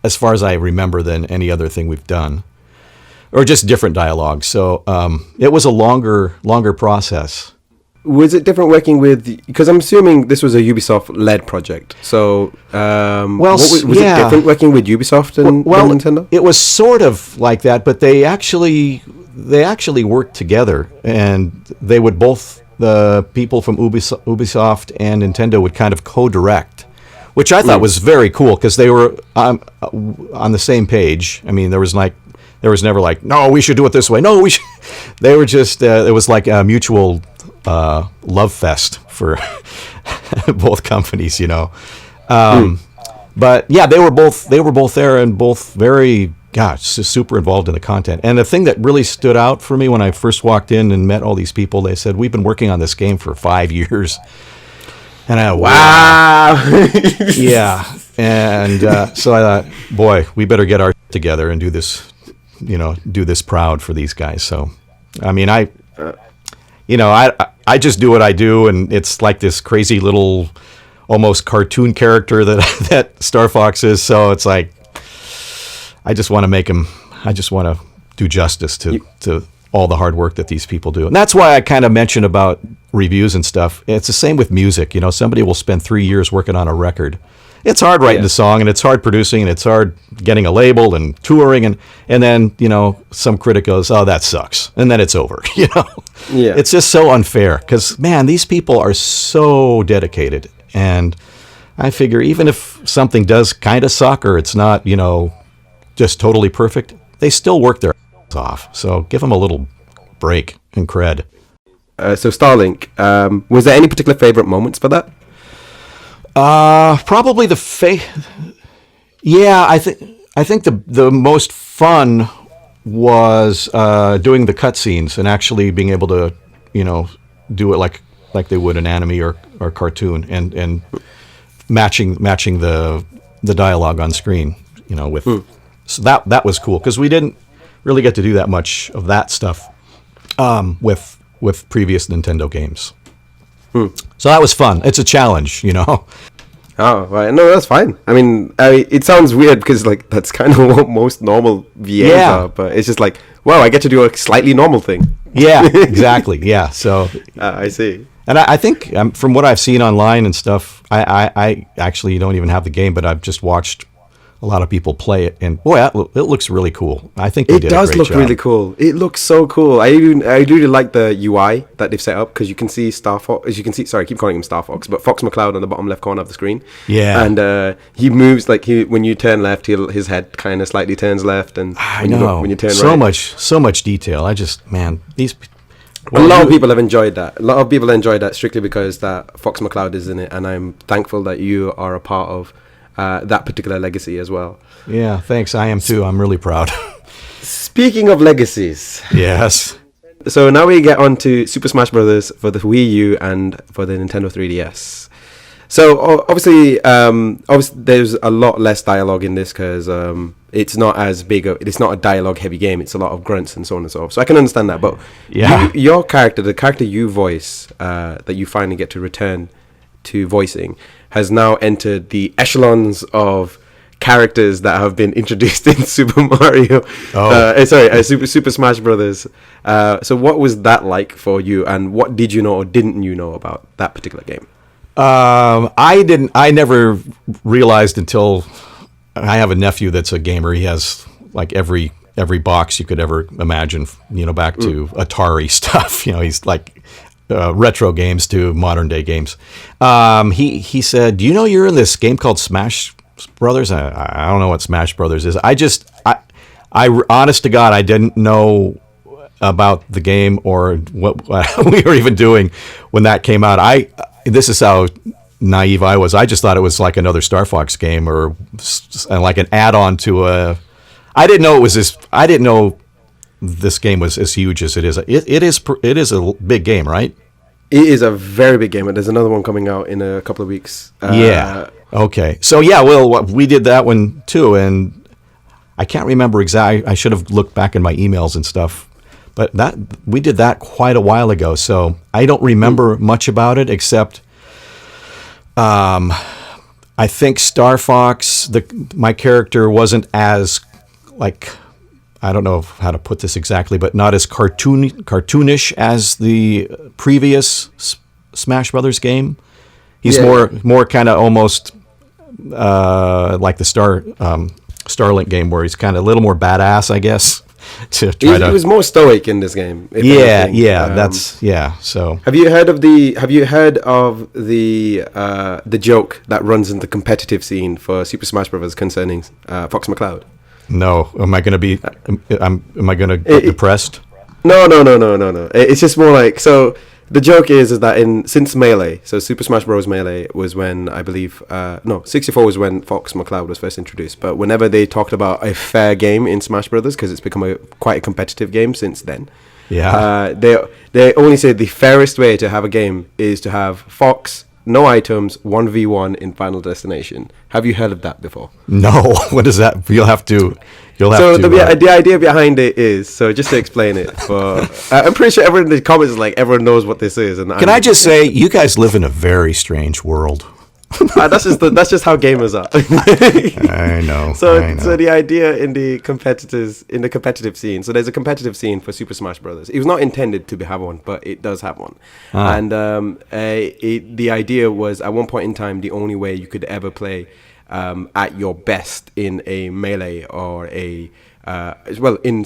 as far as I remember, than any other thing we've done, or just different dialogue. So it was a longer process. Was it different working with, because I'm assuming this was a Ubisoft-led project, so was it different working with Ubisoft and Nintendo? It was sort of like that, but they actually worked together, and they would both, the people from Ubisoft and Nintendo would kind of co-direct, which I thought was very cool, because they were on the same page. I mean, there was never like, no, we should do it this way. No, we should. They were just, it was like a mutual love fest for both companies, But yeah, they were both there, and both very, super involved in the content. And the thing that really stood out for me when I first walked in and met all these people, they said, we've been working on this game for 5 years. And I, wow. Yeah. And so I thought, boy, we better get our together and do this, do this proud for these guys. So, I mean, I just do what I do, and it's like this crazy little, almost cartoon character that Starfox is. So it's like, I just want to do justice to all the hard work that these people do. And that's why I kind of mentioned about reviews and stuff. It's the same with music. Somebody will spend 3 years working on a record. It's hard writing the song, and it's hard producing, and it's hard getting a label and touring, and then, some critic goes, oh, that sucks. And then it's over, Yeah. It's just so unfair, because, man, these people are so dedicated. And I figure even if something does kind of suck, or it's not, just totally perfect, they still work their ass off. So give them a little break and cred. So Starlink, was there any particular favorite moments for that? Probably I think the most fun was doing the cutscenes and actually being able to, do it like they would an anime or cartoon, and matching the dialogue on screen, with. So that was cool, because we didn't really get to do that much of that stuff with previous Nintendo games. So that was fun. It's a challenge, Oh, right. No, that's fine. I mean, it sounds weird, because that's kind of what most normal VAs are, but it's just like, wow, I get to do a slightly normal thing. Yeah, exactly. Yeah. So I see. And I think from what I've seen online and stuff, I actually don't even have the game, but I've just watched a lot of people play it, and boy, it looks really cool. I think they did a great job. It does look really cool. It looks so cool. I really like the UI that they've set up, because you can see Starfox. As you can see, sorry, I keep calling him Starfox, but Fox McCloud on the bottom left corner of the screen. Yeah, and he moves when you turn left, his head kind of slightly turns left, and when you turn right, so much detail. These. A lot of people have enjoyed that. A lot of people enjoyed that strictly because that Fox McCloud is in it, and I'm thankful that you are a part of that particular legacy as well. Yeah, thanks. I am too. I'm really proud. Speaking of legacies. Yes. So now we get on to Super Smash Bros. For the Wii U and for the Nintendo 3DS. So obviously, there's a lot less dialogue in this, because it's not as big. It's not a dialogue-heavy game. It's a lot of grunts and so on and so forth. So I can understand that. But your character, the character you voice, that you finally get to return to voicing, has now entered the echelons of characters that have been introduced in Super Mario. Super Smash Brothers. So what was that like for you, and what did you know or didn't you know about that particular game? I never realized until I have a nephew that's a gamer. He has like every every box you could ever imagine, back to Atari stuff. He's like retro games to modern day games. He said, "Do you know you're in this game called Smash Brothers?" I don't know what Smash Brothers is. I honest to God, I didn't know about the game or what we were even doing when that came out. This is how naive I was. I just thought it was like another Starfox game or like an add-on to a. I didn't know it was this. I didn't know this game was as huge as it is. It is a big game, right? It is a very big game, and there's another one coming out in a couple of weeks. Yeah. Okay. So yeah, well, we did that one too, and I can't remember exactly. I should have looked back in my emails and stuff, but we did that quite a while ago. So I don't remember much about it except, I think Starfox. My character wasn't as like. I don't know how to put this exactly, but not as cartoonish as the previous Smash Brothers game. He's more kind of almost like the Starlink game, where he's kind of a little more badass, I guess. He was more stoic in this game. So, have you heard of the joke that runs in the competitive scene for Super Smash Bros. Concerning Fox McCloud? No. Am I going to be? Am I going to get depressed? No. It's just more like, so the joke is that since Melee, so Super Smash Bros. Melee was when, I believe, 64 was when Fox McCloud was first introduced. But whenever they talked about a fair game in Smash Brothers, because it's become quite a competitive game since then, they only say the fairest way to have a game is to have Fox, no items, 1v1 in Final Destination. Have you heard of that before? No. What is that? You'll have to. The idea behind it is, so just to explain it, I'm pretty sure everyone in the comments is like, everyone knows what this is. And Can I just say, you guys live in a very strange world. That's just how gamers are. I know. So the idea in the competitive scene. So there's a competitive scene for Super Smash Brothers. It was not intended to have one, but it does have one. And the idea was, at one point in time, the only way you could ever play at your best in a Melee or in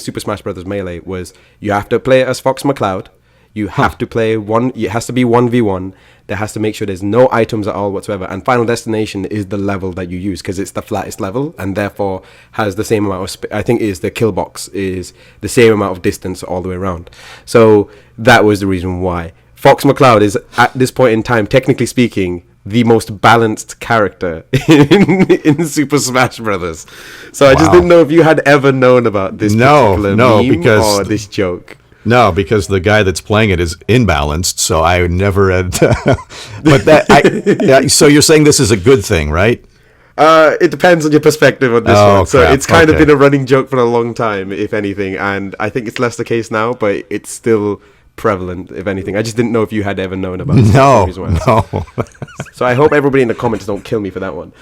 Super Smash Brothers Melee was, you have to play as Fox McCloud. You have to play it has to be 1v1. There has to make sure there's no items at all whatsoever. And Final Destination is the level that you use, because it's the flattest level and therefore has the same amount of I think is the kill box is the same amount of distance all the way around. So that was the reason why. Fox McCloud is, at this point in time, technically speaking, the most balanced character in Super Smash Brothers. So I just didn't know if you had ever known about this particular meme or this joke. No, because the guy that's playing it is imbalanced, so I never had. So you're saying this is a good thing, right? It depends on your perspective on this one. So crap. It's kind of been a running joke for a long time, if anything, and I think it's less the case now, but it's still prevalent, if anything. I just didn't know if you had ever known about this. No. So I hope everybody in the comments don't kill me for that one.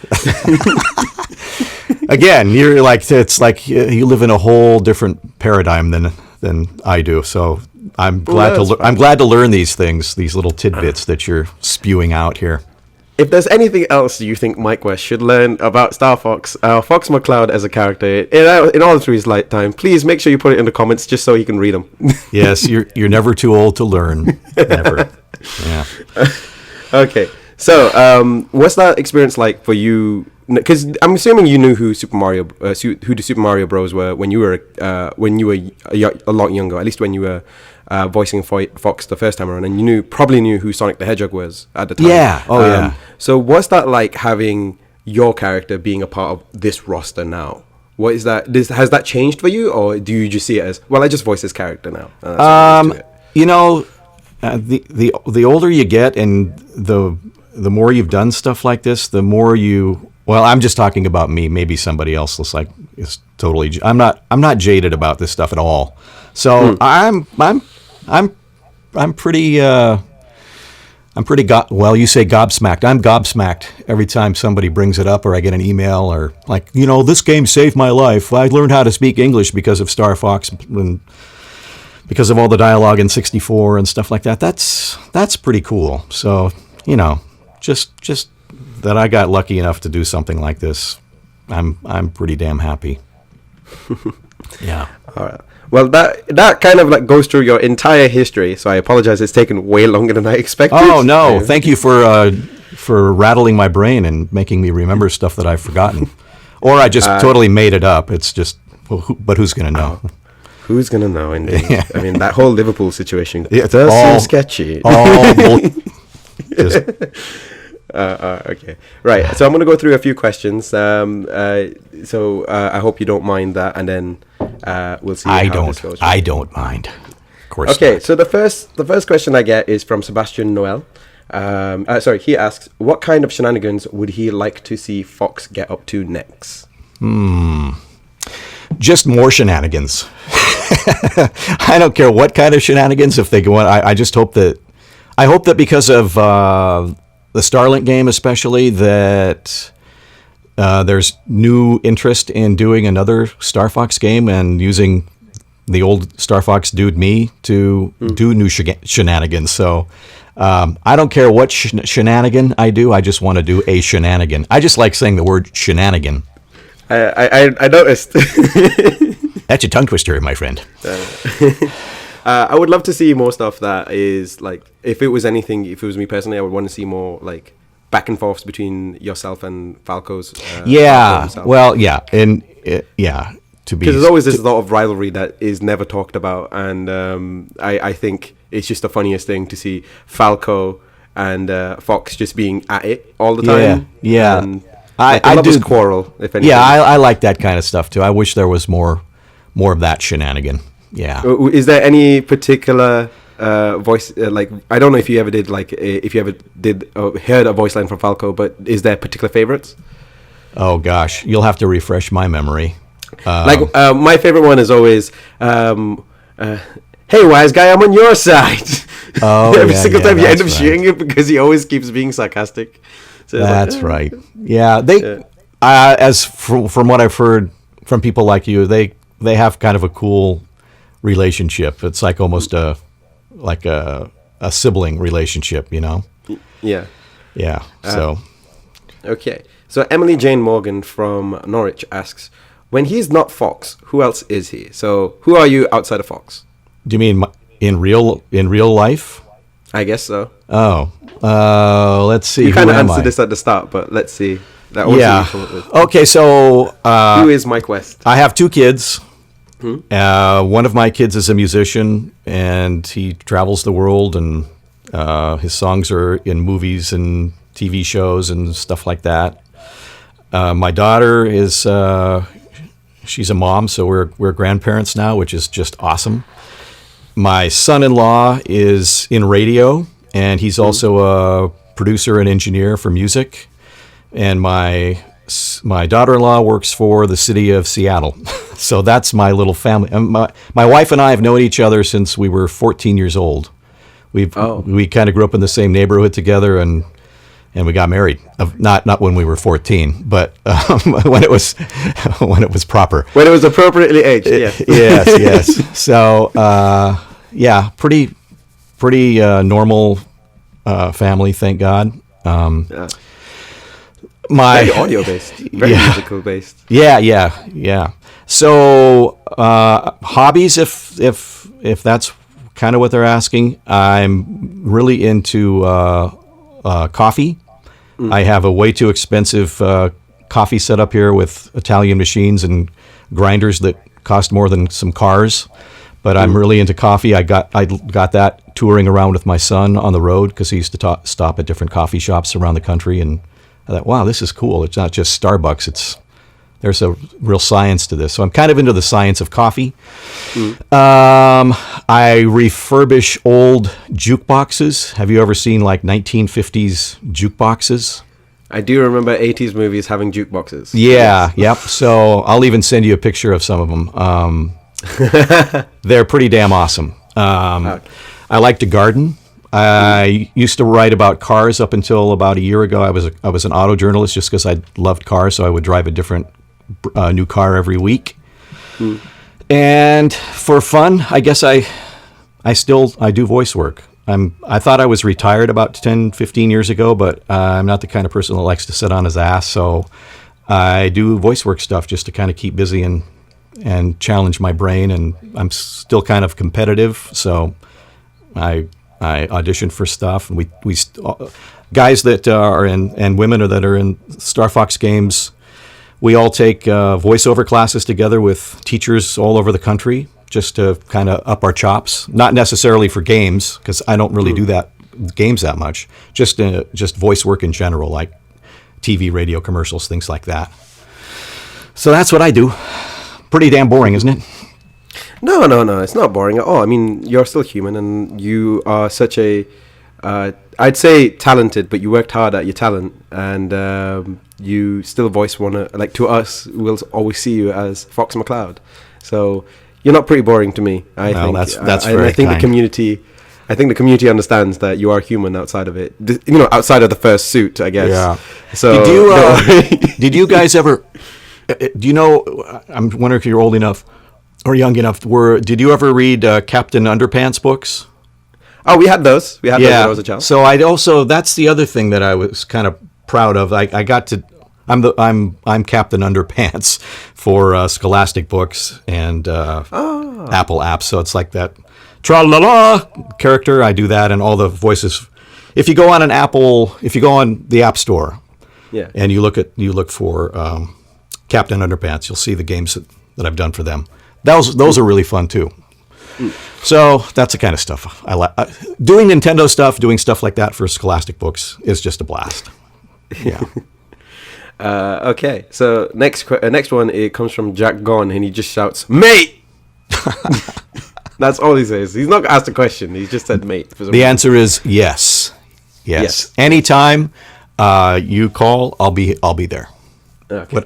Again, you're like, it's like you live in a whole different paradigm than I do. So I'm glad to learn these things, these little tidbits that you're spewing out here. If there's anything else you think Mike West should learn about Starfox, Fox McCloud as a character in all through his lifetime, please make sure you put it in the comments just so he can read them. Yes, you're never too old to learn. Never. Yeah. Okay. So, what's that experience like for you? Because I'm assuming you knew who the Super Mario Bros were when you were a lot younger. At least when you were voicing Fox the first time around, and you probably knew who Sonic the Hedgehog was at the time. Yeah. Oh yeah. So, what's that like, having your character being a part of this roster now? What is that? Has that changed for you, or do you just see it as, well, I just voice this character now? The older you get, and the more you've done stuff like this, the more you. Well, I'm just talking about me. Maybe somebody else is totally. I'm not jaded about this stuff at all. So I'm pretty. Well, you say gobsmacked. I'm gobsmacked every time somebody brings it up, or I get an email, or like, this game saved my life. I learned how to speak English because of Star Fox and because of all the dialogue in 64 and stuff like that. That's pretty cool. So just that I got lucky enough to do something like this, I'm pretty damn happy. Yeah. All right. Well, that kind of like goes through your entire history. So I apologize. It's taken way longer than I expected. Oh no! Thank you for rattling my brain and making me remember stuff that I've forgotten, or I just totally made it up. It's just, but who's gonna know? Who's gonna know? Indeed. Yeah. I mean, that whole Liverpool situation does seem sketchy. Okay. Right. So I'm going to go through a few questions. So I hope you don't mind that, and then we'll see how this goes. I don't mind. Of course. Okay. Not. So the first question I get is from Sebastian Noel. He asks, what kind of shenanigans would he like to see Fox get up to next? Just more shenanigans. I don't care what kind of shenanigans. If they go on, I just hope that because of the Starlink game, especially, that there's new interest in doing another Starfox game and using the old Starfox dude me to do new shenanigans. So I don't care what shenanigan I do. I just want to do a shenanigan. I just like saying the word shenanigan. I noticed. That's a tongue twister, my friend. I would love to see more stuff that is like, if it was me personally, I would want to see more like back and forths between yourself and Falco's. Because there's always this lot of rivalry that is never talked about, and I think it's just the funniest thing to see Falco and Fox just being at it all the time. Yeah. And, I do quarrel, if anything. Yeah, I like that kind of stuff too. I wish there was more of that shenanigan. Yeah. Is there any particular voice? I don't know if you ever did heard a voice line from Falco, but is there particular favorites? Oh gosh, you'll have to refresh my memory. My favorite one is always, "Hey, wise guy, I'm on your side." Every single time you end up shooting it because he always keeps being sarcastic. So that's right. Yeah, as from what I've heard from people like you, they have kind of a cool relationship. It's like almost a sibling relationship, you know? Yeah. Yeah. So. Okay. So Emily Jane Morgan from Norwich asks, when he's not Fox, who else is he? So who are you outside of Fox? Do you mean in real life? I guess so. Oh. Let's see. You kind of answered this at the start, but let's see. Okay, so who is Mike West? I have two kids. One of my kids is a musician, and he travels the world, and his songs are in movies and TV shows and stuff like that. My daughter is she's a mom, so we're grandparents now, which is just awesome. My son-in-law is in radio, and he's also a producer and engineer for music. And my daughter-in-law works for the city of Seattle. So that's my little family. And my wife and I have known each other since we were 14 years old. We kind of grew up in the same neighborhood together, and we got married. Not when we were 14, but when it was proper. When it was appropriately aged. Yes. Yes. So pretty normal family, thank God. Very audio based, very musical based. Yeah. So hobbies, if that's kind of what they're asking, I'm really into coffee. I have a way too expensive coffee setup here with Italian machines and grinders that cost more than some cars. But I'm really into coffee. I got that touring around with my son on the road because he used to stop at different coffee shops around the country, and I thought, wow, this is cool. It's not just Starbucks. There's a real science to this. So I'm kind of into the science of coffee. I refurbish old jukeboxes. Have you ever seen like 1950s jukeboxes? I do remember 80s movies having jukeboxes. Yeah, yep. So I'll even send you a picture of some of them. They're pretty damn awesome. I like to garden. I used to write about cars up until about a year ago. I was an auto journalist just because I loved cars, so I would drive a different new car every week. And for fun, I guess I do voice work. I thought I was retired about 10, 15 years ago, but I'm not the kind of person that likes to sit on his ass, so I do voice work stuff just to kind of keep busy and and challenge my brain. And I'm still kind of competitive, so I audition for stuff. And we guys that are in and women that are in Starfox games, we all take voiceover classes together with teachers all over the country, just to kind of up our chops. Not necessarily for games, because I don't really do games that much. Just voice work in general, like TV, radio, commercials, things like that. So that's what I do. Pretty damn boring, isn't it? No, it's not boring at all. I mean, you're still human, and you are such a, I'd say talented, but you worked hard at your talent, and you still voice one, like to us, we'll always see you as Fox McCloud. So you're not pretty boring to me, I think. That's very I think kind. the community understands that you are human outside of it. Outside of the first suit, I guess. Yeah. So Did you guys ever? Do you know? I'm wondering if you're old enough or young enough. Did you ever read Captain Underpants books? Oh, we had those. Those when I was a child. So that's the other thing that I was kind of proud of. I got to. I'm Captain Underpants for Scholastic Books and Apple apps. So it's like that tra-la-la character. I do that, and all the voices. If you go on the App Store, and you look for Captain Underpants, you'll see the games that I've done for them. Those are really fun too. So that's the kind of stuff I like. Doing Nintendo stuff, doing stuff like that for Scholastic Books is just a blast. Yeah. Okay, so next one, it comes from Jack Gone, and he just shouts, "Mate!" That's all he says. He's not asked a question. He's just said, "Mate." The answer is yes. Anytime you call, I'll be there. Okay.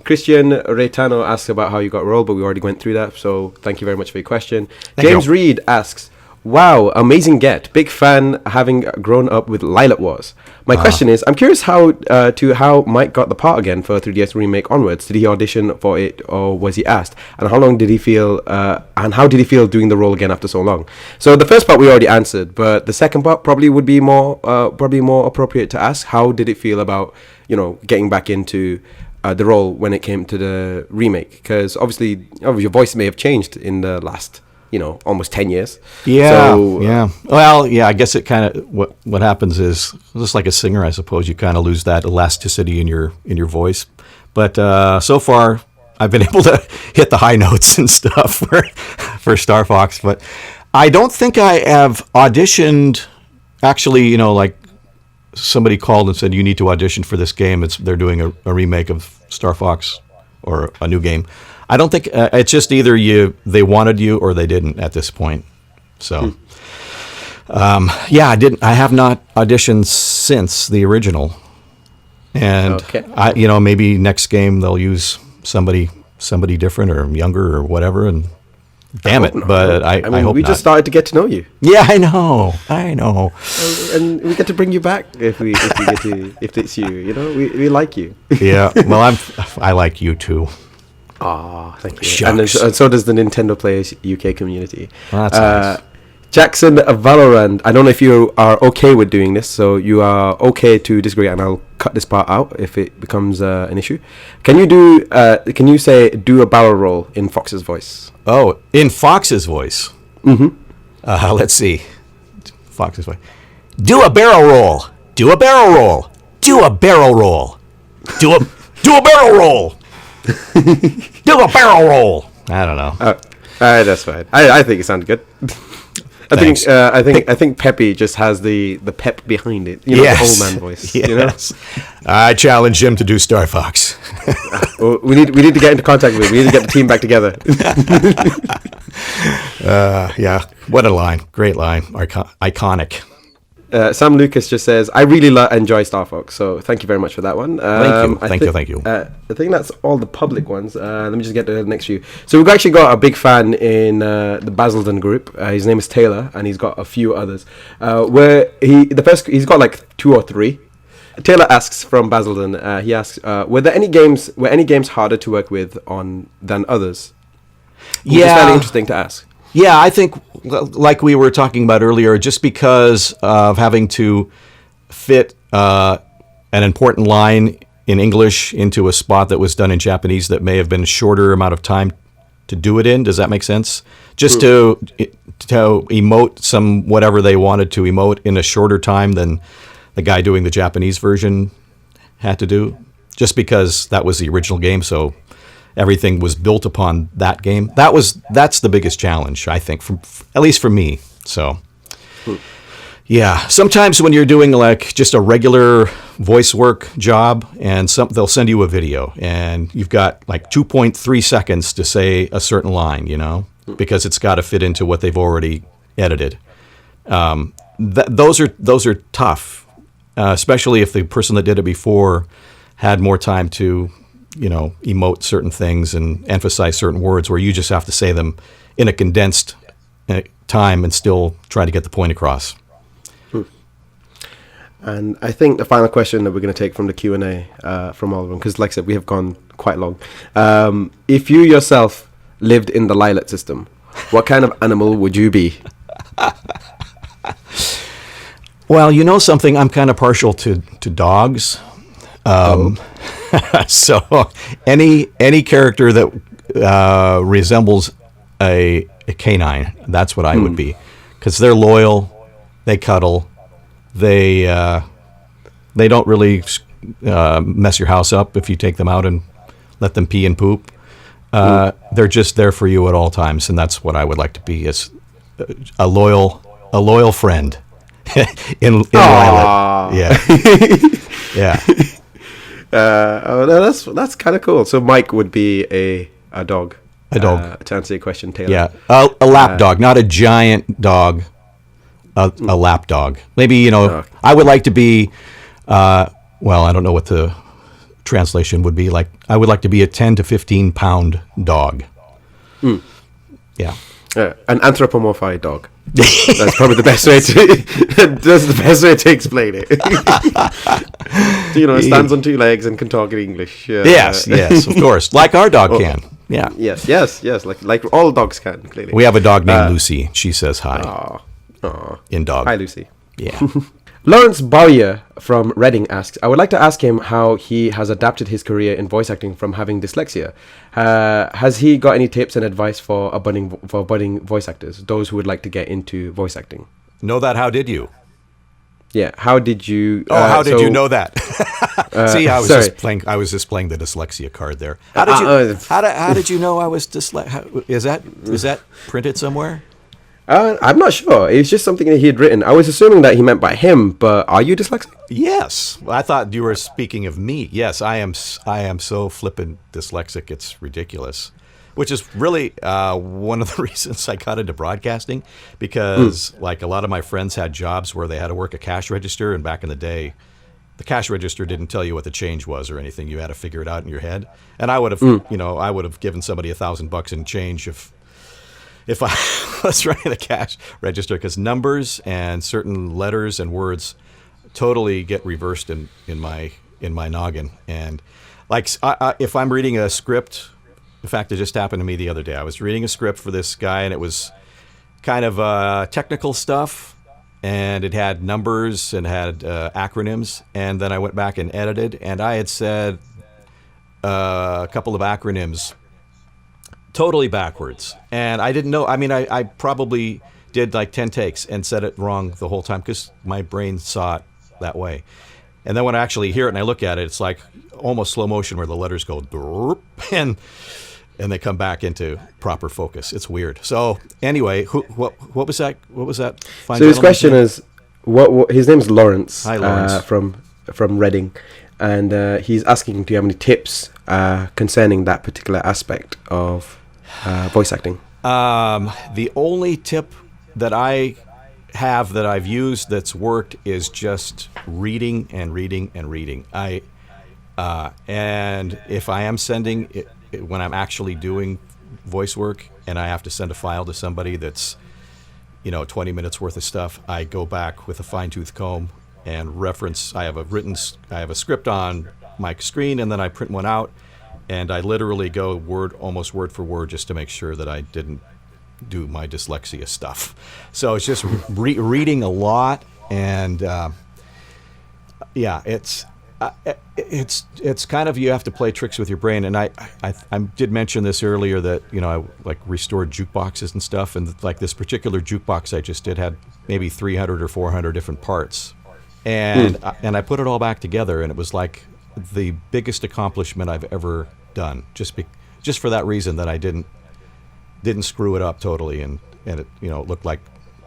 Christian Reytano asks about how you got rolled, but we already went through that, so thank you very much for your question. James Reed asks, "Wow, amazing get. Big fan, having grown up with Lylat Wars. My question is, I'm curious how Mike got the part again for 3DS Remake onwards. Did he audition for it, or was he asked? And how long did he feel? And how did he feel doing the role again after so long?" So the first part we already answered, but the second part probably would be more appropriate to ask. How did it feel about getting back into the role when it came to the remake? Because obviously your voice may have changed in the last almost 10 years. Yeah. Well, yeah, I guess it kind of, what happens is, just like a singer, I suppose, you kind of lose that elasticity in your voice. But so far, I've been able to hit the high notes and stuff for Starfox. But I don't think I have auditioned, actually, like somebody called and said, "You need to audition for this game. They're doing a remake of Starfox or a new game." I don't think it's just either they wanted you or they didn't at this point. So, I have not auditioned since the original, and maybe next game they'll use somebody different or younger or whatever. And damn it, but I hope we not. just started to get to know you. Yeah, I know. And we get to bring you back if it's you. We like you. Yeah, well, I like you too. Oh, thank you. Shucks. And so does the Nintendo Players UK community. Well, that's nice. Jackson Valorant, I don't know if you are okay with doing this, so you are okay to disagree, and I'll cut this part out if it becomes an issue. Can you say do a barrel roll in Fox's voice? Oh, in Fox's voice? Mm-hmm. Let's see. Fox's voice. Do a barrel roll. Do a barrel roll. Do a barrel roll. Do a barrel roll. Do a barrel roll. I don't know. That's fine. I think it sounded good. I think Peppy just has the pep behind it. The old man voice. Yes. I challenge him to do Starfox. Well, we need to get into contact with him. We need to get the team back together. Yeah. What a line. Great line. Iconic. Sam Lucas just says, "I really enjoy Starfox," so thank you very much for that one. Thank you. I think that's all the public ones. Let me just get to the next few. So we've actually got a big fan in the Basildon group. His name is Taylor, and he's got a few others. He's got like 2 or 3. Taylor asks from Basildon. He asks, "Were any games harder to work with on than others?" Which is fairly interesting to ask. Yeah, I think, like we were talking about earlier, just because of having to fit an important line in English into a spot that was done in Japanese that may have been a shorter amount of time to do it in. Does that make sense? Just to emote some whatever they wanted to emote in a shorter time than the guy doing the Japanese version had to do, just because that was the original game, so everything was built upon that game. That's the biggest challenge, I think, at least for me. So, yeah. Sometimes when you're doing like just a regular voice work job, and they'll send you a video, and you've got like 2.3 seconds to say a certain line, because it's got to fit into what they've already edited. Those are tough, especially if the person that did it before had more time to, emote certain things and emphasize certain words, where you just have to say them in a condensed time and still try to get the point across. And I think the final question that we're going to take from the Q&A from all of them, because like I said, we have gone quite long. If you yourself lived in the Lylat system, what kind of animal would you be? Well, you know something, I'm kind of partial to dogs. So any character that resembles a canine, that's what I would be, because they're loyal, they cuddle, they don't really mess your house up if you take them out and let them pee and poop. They're just there for you at all times, and that's what I would like to be, is a loyal friend in Lylat. Yeah. Yeah. That's kind of cool. So Mike would be a dog. A dog. To answer your question, Taylor. Yeah, a lap dog, not a giant dog. A lap dog. Maybe, I would like to be, I don't know what the translation would be. Like, I would like to be a 10 to 15 pound dog. Yeah. An anthropomorphized dog. That's probably the best way to explain it. It stands on two legs and can talk in English. Yes, of course. Like our dog can. Yeah. Yes. Like all dogs can, clearly. We have a dog named Lucy. She says hi. Aww. In dog. Hi, Lucy. Yeah. Lawrence Bowyer from Reading asks, I would like to ask him how he has adapted his career in voice acting from having dyslexia. Has he got any tips and advice for budding voice actors, those who would like to get into voice acting? Know that? How did you? Yeah. How did you? How did you know that? See, I was just playing the dyslexia card there. How did you know I was dyslexic? Is that printed somewhere? I'm not sure. It's just something that he had written. I was assuming that he meant by him, but are you dyslexic? Yes. I thought you were speaking of me. Yes, I am so flippin' dyslexic, it's ridiculous. Which is really one of the reasons I got into broadcasting, because like a lot of my friends had jobs where they had to work a cash register, and back in the day, the cash register didn't tell you what the change was or anything. You had to figure it out in your head. And I would have, I would have given somebody $1,000 in change if I was running the cash register, because numbers and certain letters and words totally get reversed in my noggin. And like if I'm reading a script, in fact, it just happened to me the other day. I was reading a script for this guy, and it was kind of technical stuff, and it had numbers and had acronyms. And then I went back and edited, and I had said a couple of acronyms totally backwards, and I didn't know. I mean, I probably did like 10 takes and said it wrong the whole time, because my brain saw it that way. And then when I actually hear it and I look at it, it's like almost slow motion, where the letters go and they come back into proper focus. It's weird. So anyway, what was that? What was that? So his question is, what his name is Lawrence. Hi, Lawrence. From Reading, and he's asking, do you have any tips concerning that particular aspect of voice acting? The only tip that I have that I've used that's worked is just reading and reading and reading. And if I am sending it, when I'm actually doing voice work and I have to send a file to somebody that's 20 minutes worth of stuff, I go back with a fine-tooth comb and reference. I have a script on my screen, and then I print one out, and I literally go almost word for word, just to make sure that I didn't do my dyslexia stuff. So it's just reading a lot, and It's kind of, you have to play tricks with your brain, and I did mention this earlier that I like restored jukeboxes and stuff, and like this particular jukebox I just did had maybe 300 or 400 different parts, and I put it all back together, and it was like the biggest accomplishment I've ever done, just for that reason, that I didn't screw it up totally, and it looked like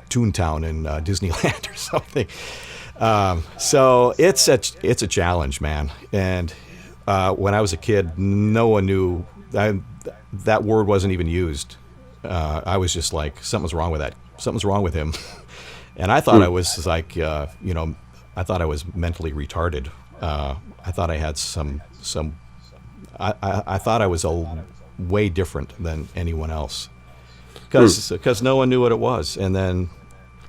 Toontown in Disneyland or something. So it's a challenge, man. And when I was a kid, no one knew that word wasn't even used. I was just like, something's wrong with that. Something's wrong with him. And I thought I was like, I thought I was mentally retarded. I thought I had I thought I was way different than anyone else, because no one knew what it was. And then,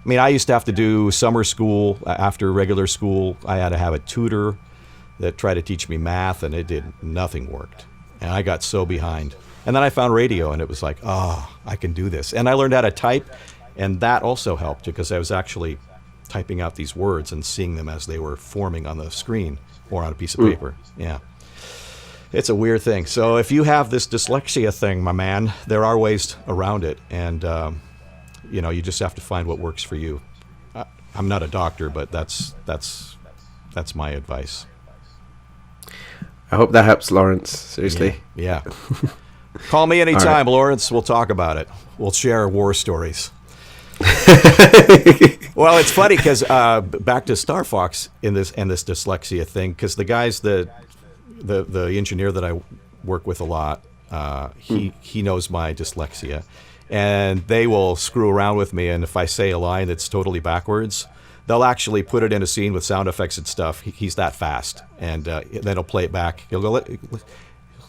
I mean, I used to have to do summer school after regular school. I had to have a tutor that tried to teach me math, and nothing worked. And I got so behind. And then I found radio, and it was like, oh, I can do this. And I learned how to type, and that also helped, because I was actually typing out these words and seeing them as they were forming on the screen or on a piece of paper. Yeah. It's a weird thing. So if you have this dyslexia thing, my man, there are ways around it. And, you just have to find what works for you. I'm not a doctor, but that's my advice. I hope that helps, Lawrence. Seriously. Yeah. Call me anytime, right, Lawrence. We'll talk about it. We'll share war stories. Well, it's funny because back to Starfox in this dyslexia thing, because the guys the engineer that I work with a lot, he knows my dyslexia. And they will screw around with me, and if I say a line that's totally backwards, they'll actually put it in a scene with sound effects and stuff. He's that fast, and then he'll play it back. He'll go,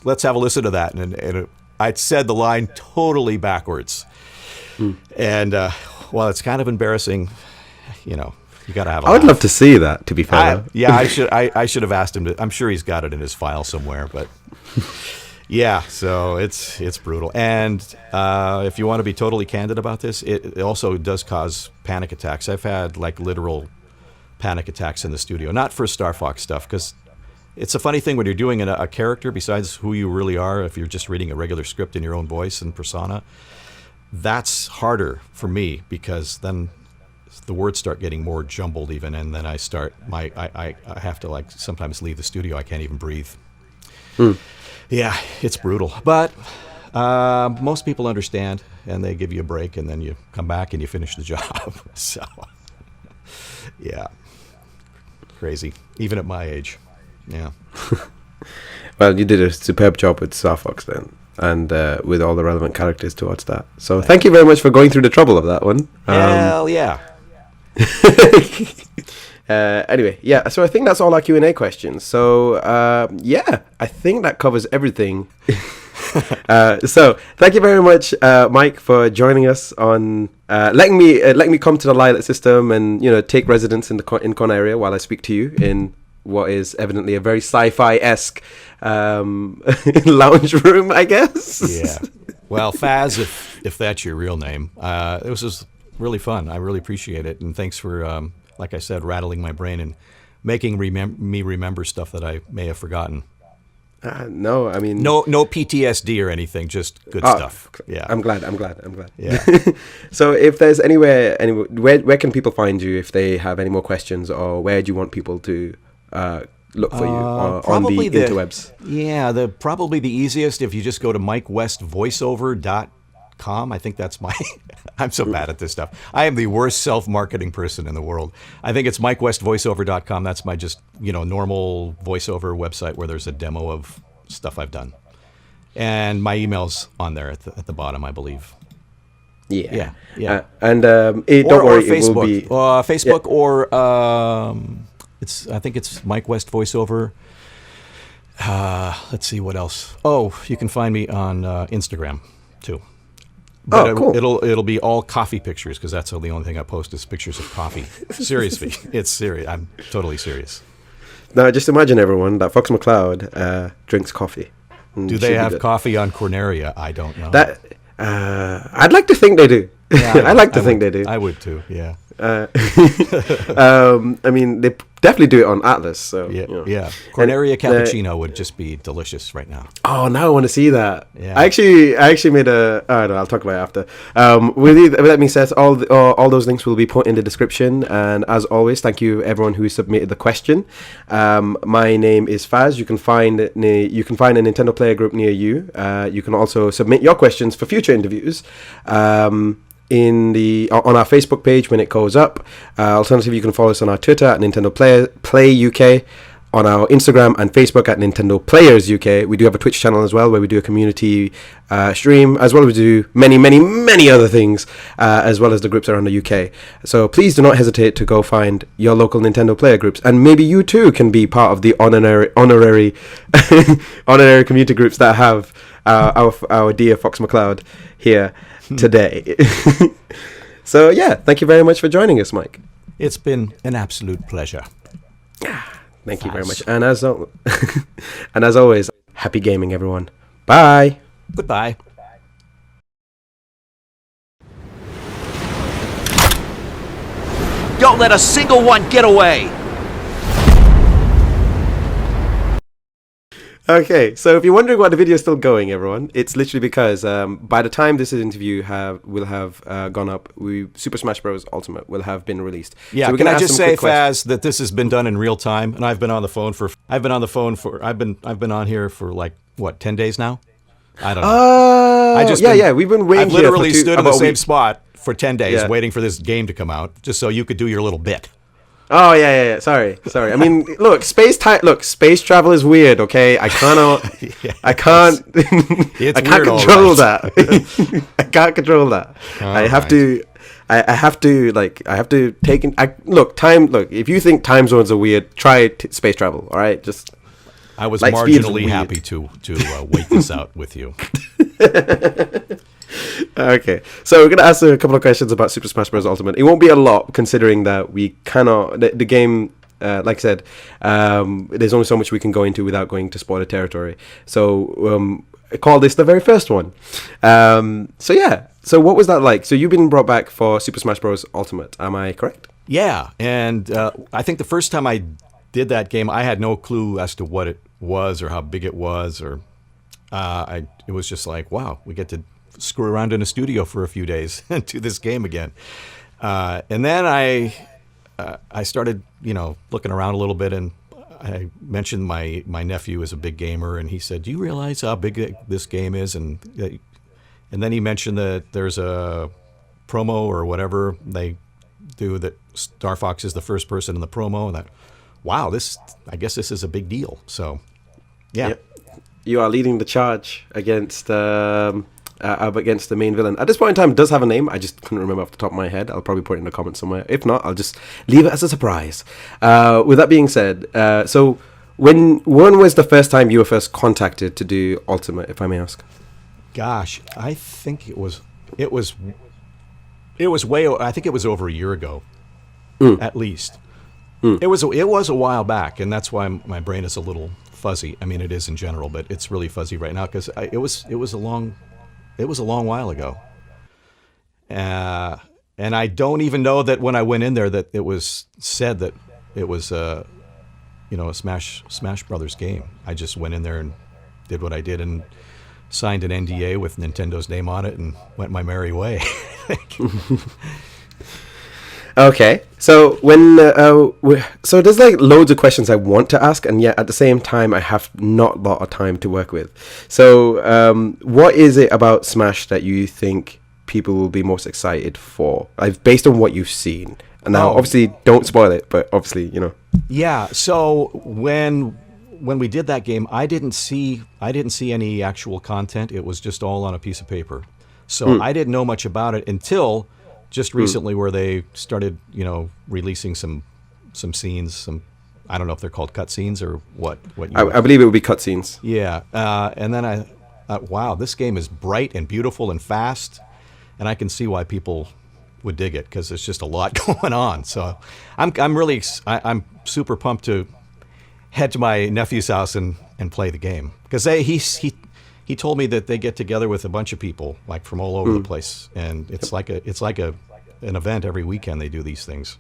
let's have a listen to that. And I'd said the line totally backwards. And, well, it's kind of embarrassing. You got to have a I would laugh. love to see that, to be fair. I should have asked him I'm sure he's got it in his file somewhere, but... Yeah, so it's brutal. And if you want to be totally candid about this, it also does cause panic attacks. I've had like literal panic attacks in the studio, not for Starfox stuff, because it's a funny thing when you're doing a character besides who you really are. If you're just reading a regular script in your own voice and persona, that's harder for me, because then the words start getting more jumbled even, and then I have to like sometimes leave the studio. I can't even breathe. Yeah, it's brutal, but most people understand, and they give you a break, and then you come back and you finish the job. So, yeah, crazy, even at my age. Yeah. Well, you did a superb job with Starfox then, and with all the relevant characters towards that. So thank you very much for going through the trouble of that one. Hell yeah. Anyway, yeah, so I think that's all our Q&A questions. So, yeah, I think that covers everything. So, thank you very much, Mike, for joining us on letting me come to the Lylat System and, take residence in Corneria while I speak to you in what is evidently a very sci-fi-esque lounge room, I guess. Yeah. Well, Faz, if that's your real name, it was just really fun. I really appreciate it, and thanks for... like I said, rattling my brain and making me remember stuff that I may have forgotten. No, I mean... No PTSD or anything, just good stuff. Yeah. I'm glad. Yeah. So if there's anywhere, where can people find you if they have any more questions, or where do you want people to look for you on the interwebs? Yeah, probably the easiest if you just go to mikewestvoiceover.com. I think that's I'm so bad at this stuff. I am the worst self-marketing person in the world. I think it's mikewestvoiceover.com. That's my just, normal voiceover website where there's a demo of stuff I've done. And my email's on there at the bottom, I believe. Yeah. And don't worry, Facebook. It will be Facebook or I think it's Mike West Voiceover. Let's see what else. Oh, you can find me on Instagram too. But cool. It'll be all coffee pictures, because that's the only thing I post is pictures of coffee. Seriously, it's serious. I'm totally serious. Now, just imagine, everyone, that Fox McCloud drinks coffee. Do they have coffee on Corneria? I don't know. I'd like to think they do. Yeah, I'd like to think they do. I would too. Yeah. I mean, they definitely do it on Atlas. So Yeah, you know. yeah. Corneria cappuccino would just be delicious right now. Oh, now I want to see that. Yeah. I actually made a. I don't know. I'll talk about it after. With that being said, all those links will be put in the description. And as always, thank you everyone who submitted the question. My name is Faz. You can find a Nintendo Player group near you. You can also submit your questions for future interviews. On our Facebook page when it goes up. Alternatively, you can follow us on our Twitter at Nintendo Play UK, on our Instagram and Facebook at Nintendo Players UK. We do have a Twitch channel as well where we do a community stream, as well as we do many other things, as well as the groups around the UK. So please do not hesitate to go find your local Nintendo Player groups, and maybe you too can be part of the honorary community groups that have our dear Fox McCloud here today. So yeah, thank you very much for joining us, Mike. It's been an absolute pleasure. Thank you very much. And as always, happy gaming, everyone. Bye. Goodbye. Don't let a single one get away! Okay, so if you're wondering why the video is still going, everyone, it's literally because by the time this interview will have gone up, Super Smash Bros. Ultimate will have been released. Yeah, so can I just say, Faz, that this has been done in real time, and I've been on here for like what, 10 days now? I don't know. We've been waiting. I've literally stood in the same week. spot for 10 days waiting for this game to come out, just so you could do your little bit. Oh yeah. Sorry. I mean, look, space travel is weird. Okay, I cannot. I can't. It's I can't weird, control right. that. I can't control that. I have to take in. Look, if you think time zones are weird, try space travel. All right, just. I was Lightspeed's marginally weird. happy to wait this out with you. Okay, so we're going to ask a couple of questions about Super Smash Bros. Ultimate. It won't be a lot, considering that we cannot... The game, like I said, there's only so much we can go into without going to spoiler territory. So, I call this the very first one. So what was that like? So you've been brought back for Super Smash Bros. Ultimate, am I correct? Yeah, and I think the first time I did that game, I had no clue as to what it was or how big it was, or it was just like, wow, we get to screw around in a studio for a few days and do this game again. And then I started, looking around a little bit, and I mentioned my nephew is a big gamer, and he said, "Do you realize how big this game is?" And then he mentioned that there's a promo or whatever they do, that Starfox is the first person in the promo, and that, wow, I guess this is a big deal. So, yeah. Yep. You are leading the charge against the main villain. At this point in time, it does have a name. I just couldn't remember off the top of my head. I'll probably put it in the comments somewhere. If not, I'll just leave it as a surprise. With that being said, so when was the first time you were first contacted to do Ultimate, if I may ask? Gosh, I think it was I think it was over a year ago, at least. It was a while back, and that's why my brain is a little fuzzy. I mean, it is in general, but it's really fuzzy right now because it was a long while ago. And I don't even know that when I went in there that it was said that it was a Smash Brothers game. I just went in there and did what I did and signed an NDA with Nintendo's name on it and went my merry way. Okay, so so there's like loads of questions I want to ask, and yet at the same time I have not a lot of time to work with. So what is it about Smash that you think people will be most excited for, based on what you've seen? And now, obviously, don't spoil it, but obviously, Yeah. So when we did that game, I didn't see any actual content. It was just all on a piece of paper. So I didn't know much about it until just recently, where they started, releasing some scenes. I don't know if they're called cutscenes or what. I believe it would be cutscenes. Yeah. And then I thought, wow, this game is bright and beautiful and fast, and I can see why people would dig it because there's just a lot going on. So I'm super pumped to head to my nephew's house and play the game, because he told me that they get together with a bunch of people like from all over the place, and it's like a an event every weekend. They do these things.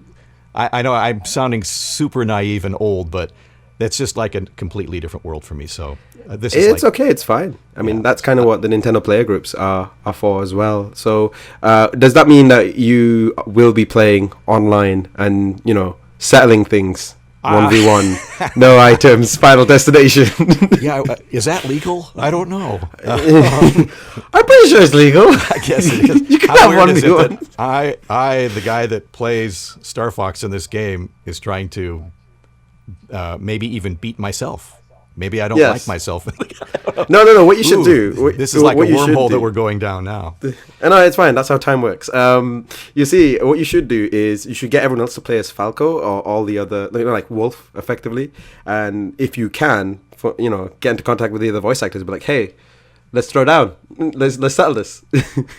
I know I'm sounding super naive and old, but that's just like a completely different world for me. So this is It's okay. It's fine. I mean, that's kind of what the Nintendo player groups are for as well. So does that mean that you will be playing online and, settling things 1v1, no items, final destination? Yeah, is that legal? I don't know. I'm pretty sure it's legal. I guess it is. You can How have weird is it 1v1. that I, the guy that plays Starfox in this game, is trying to maybe even beat myself. Maybe I don't like myself. No. What you should do. This is like a wormhole that we're going down now. No, it's fine. That's how time works. You see, what you should do is you should get everyone else to play as Falco or all the other, like Wolf, effectively. And if you can, get into contact with the other voice actors, be like, hey, let's throw down. Let's settle this.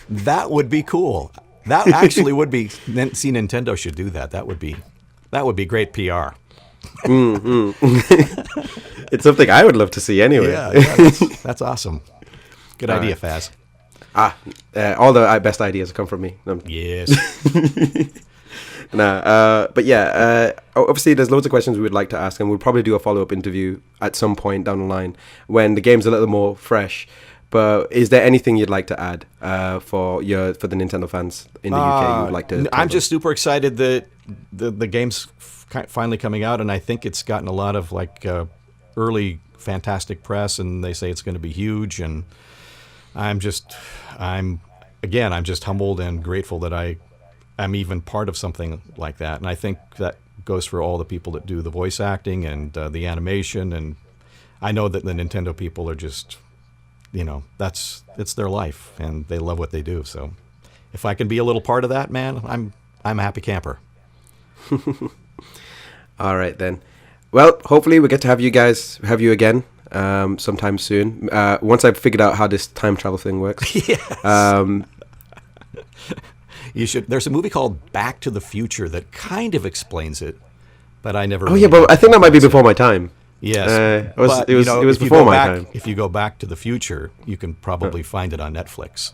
That would be cool. That actually would be. See, Nintendo should do that. That would be great PR. It's something I would love to see anyway. Yeah, that's awesome. Good idea, Faz. All the best ideas come from me. Yes. But yeah, obviously there's loads of questions we would like to ask, and we'll probably do a follow-up interview at some point down the line when the game's a little more fresh. But is there anything you'd like to add for the Nintendo fans in the UK you would like to? I'm just super excited that the game's finally coming out, and I think it's gotten a lot of early fantastic press, and they say it's going to be huge. And I'm just humbled and grateful that I'm even part of something like that. And I think that goes for all the people that do the voice acting and the animation. And I know that the Nintendo people are just, it's their life, and they love what they do. So if I can be a little part of that, man, I'm a happy camper. All right then. Well, hopefully we get to have you again sometime soon. Once I've figured out how this time travel thing works. Yes. You should. There's a movie called Back to the Future that kind of explains it, but I never. Oh yeah, but I think that might be before my time. Yes, it was before my time. If you go back to the future, you can probably find it on Netflix.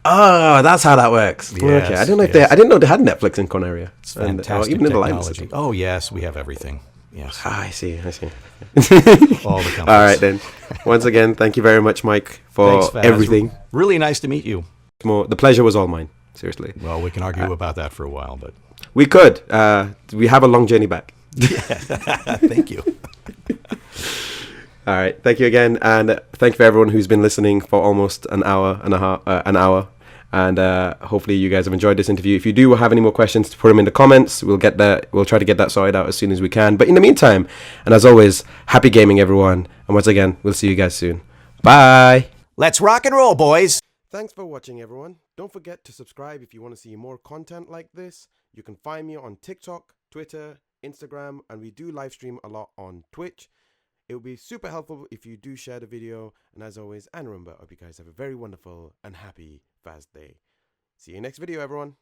Oh, that's how that works. Yes, okay, I didn't know they had Netflix in Corneria. It's fantastic even in the technology. system. Oh yes, we have everything. Yes. I see. All the companies. All right then. Once again, thank you very much, Mike, for Thanks, Faz. everything. Really nice to meet you. The pleasure was all mine. Seriously. Well, we can argue about that for a while, but we could. We have a long journey back. Thank you. All right. Thank you again, and thank you for everyone who's been listening for almost an hour and a half, And hopefully you guys have enjoyed this interview. If you do have any more questions, put them in the comments. We'll try to get that sorted out as soon as we can. But in the meantime, and as always, happy gaming, everyone. And once again, we'll see you guys soon. Bye. Let's rock and roll, boys. Thanks for watching, everyone. Don't forget to subscribe if you want to see more content like this. You can find me on TikTok, Twitter, Instagram, and we do live stream a lot on Twitch. It would be super helpful if you do share the video. And as always, and remember, I hope you guys have a very wonderful and happy Faz Day. See you next video, everyone.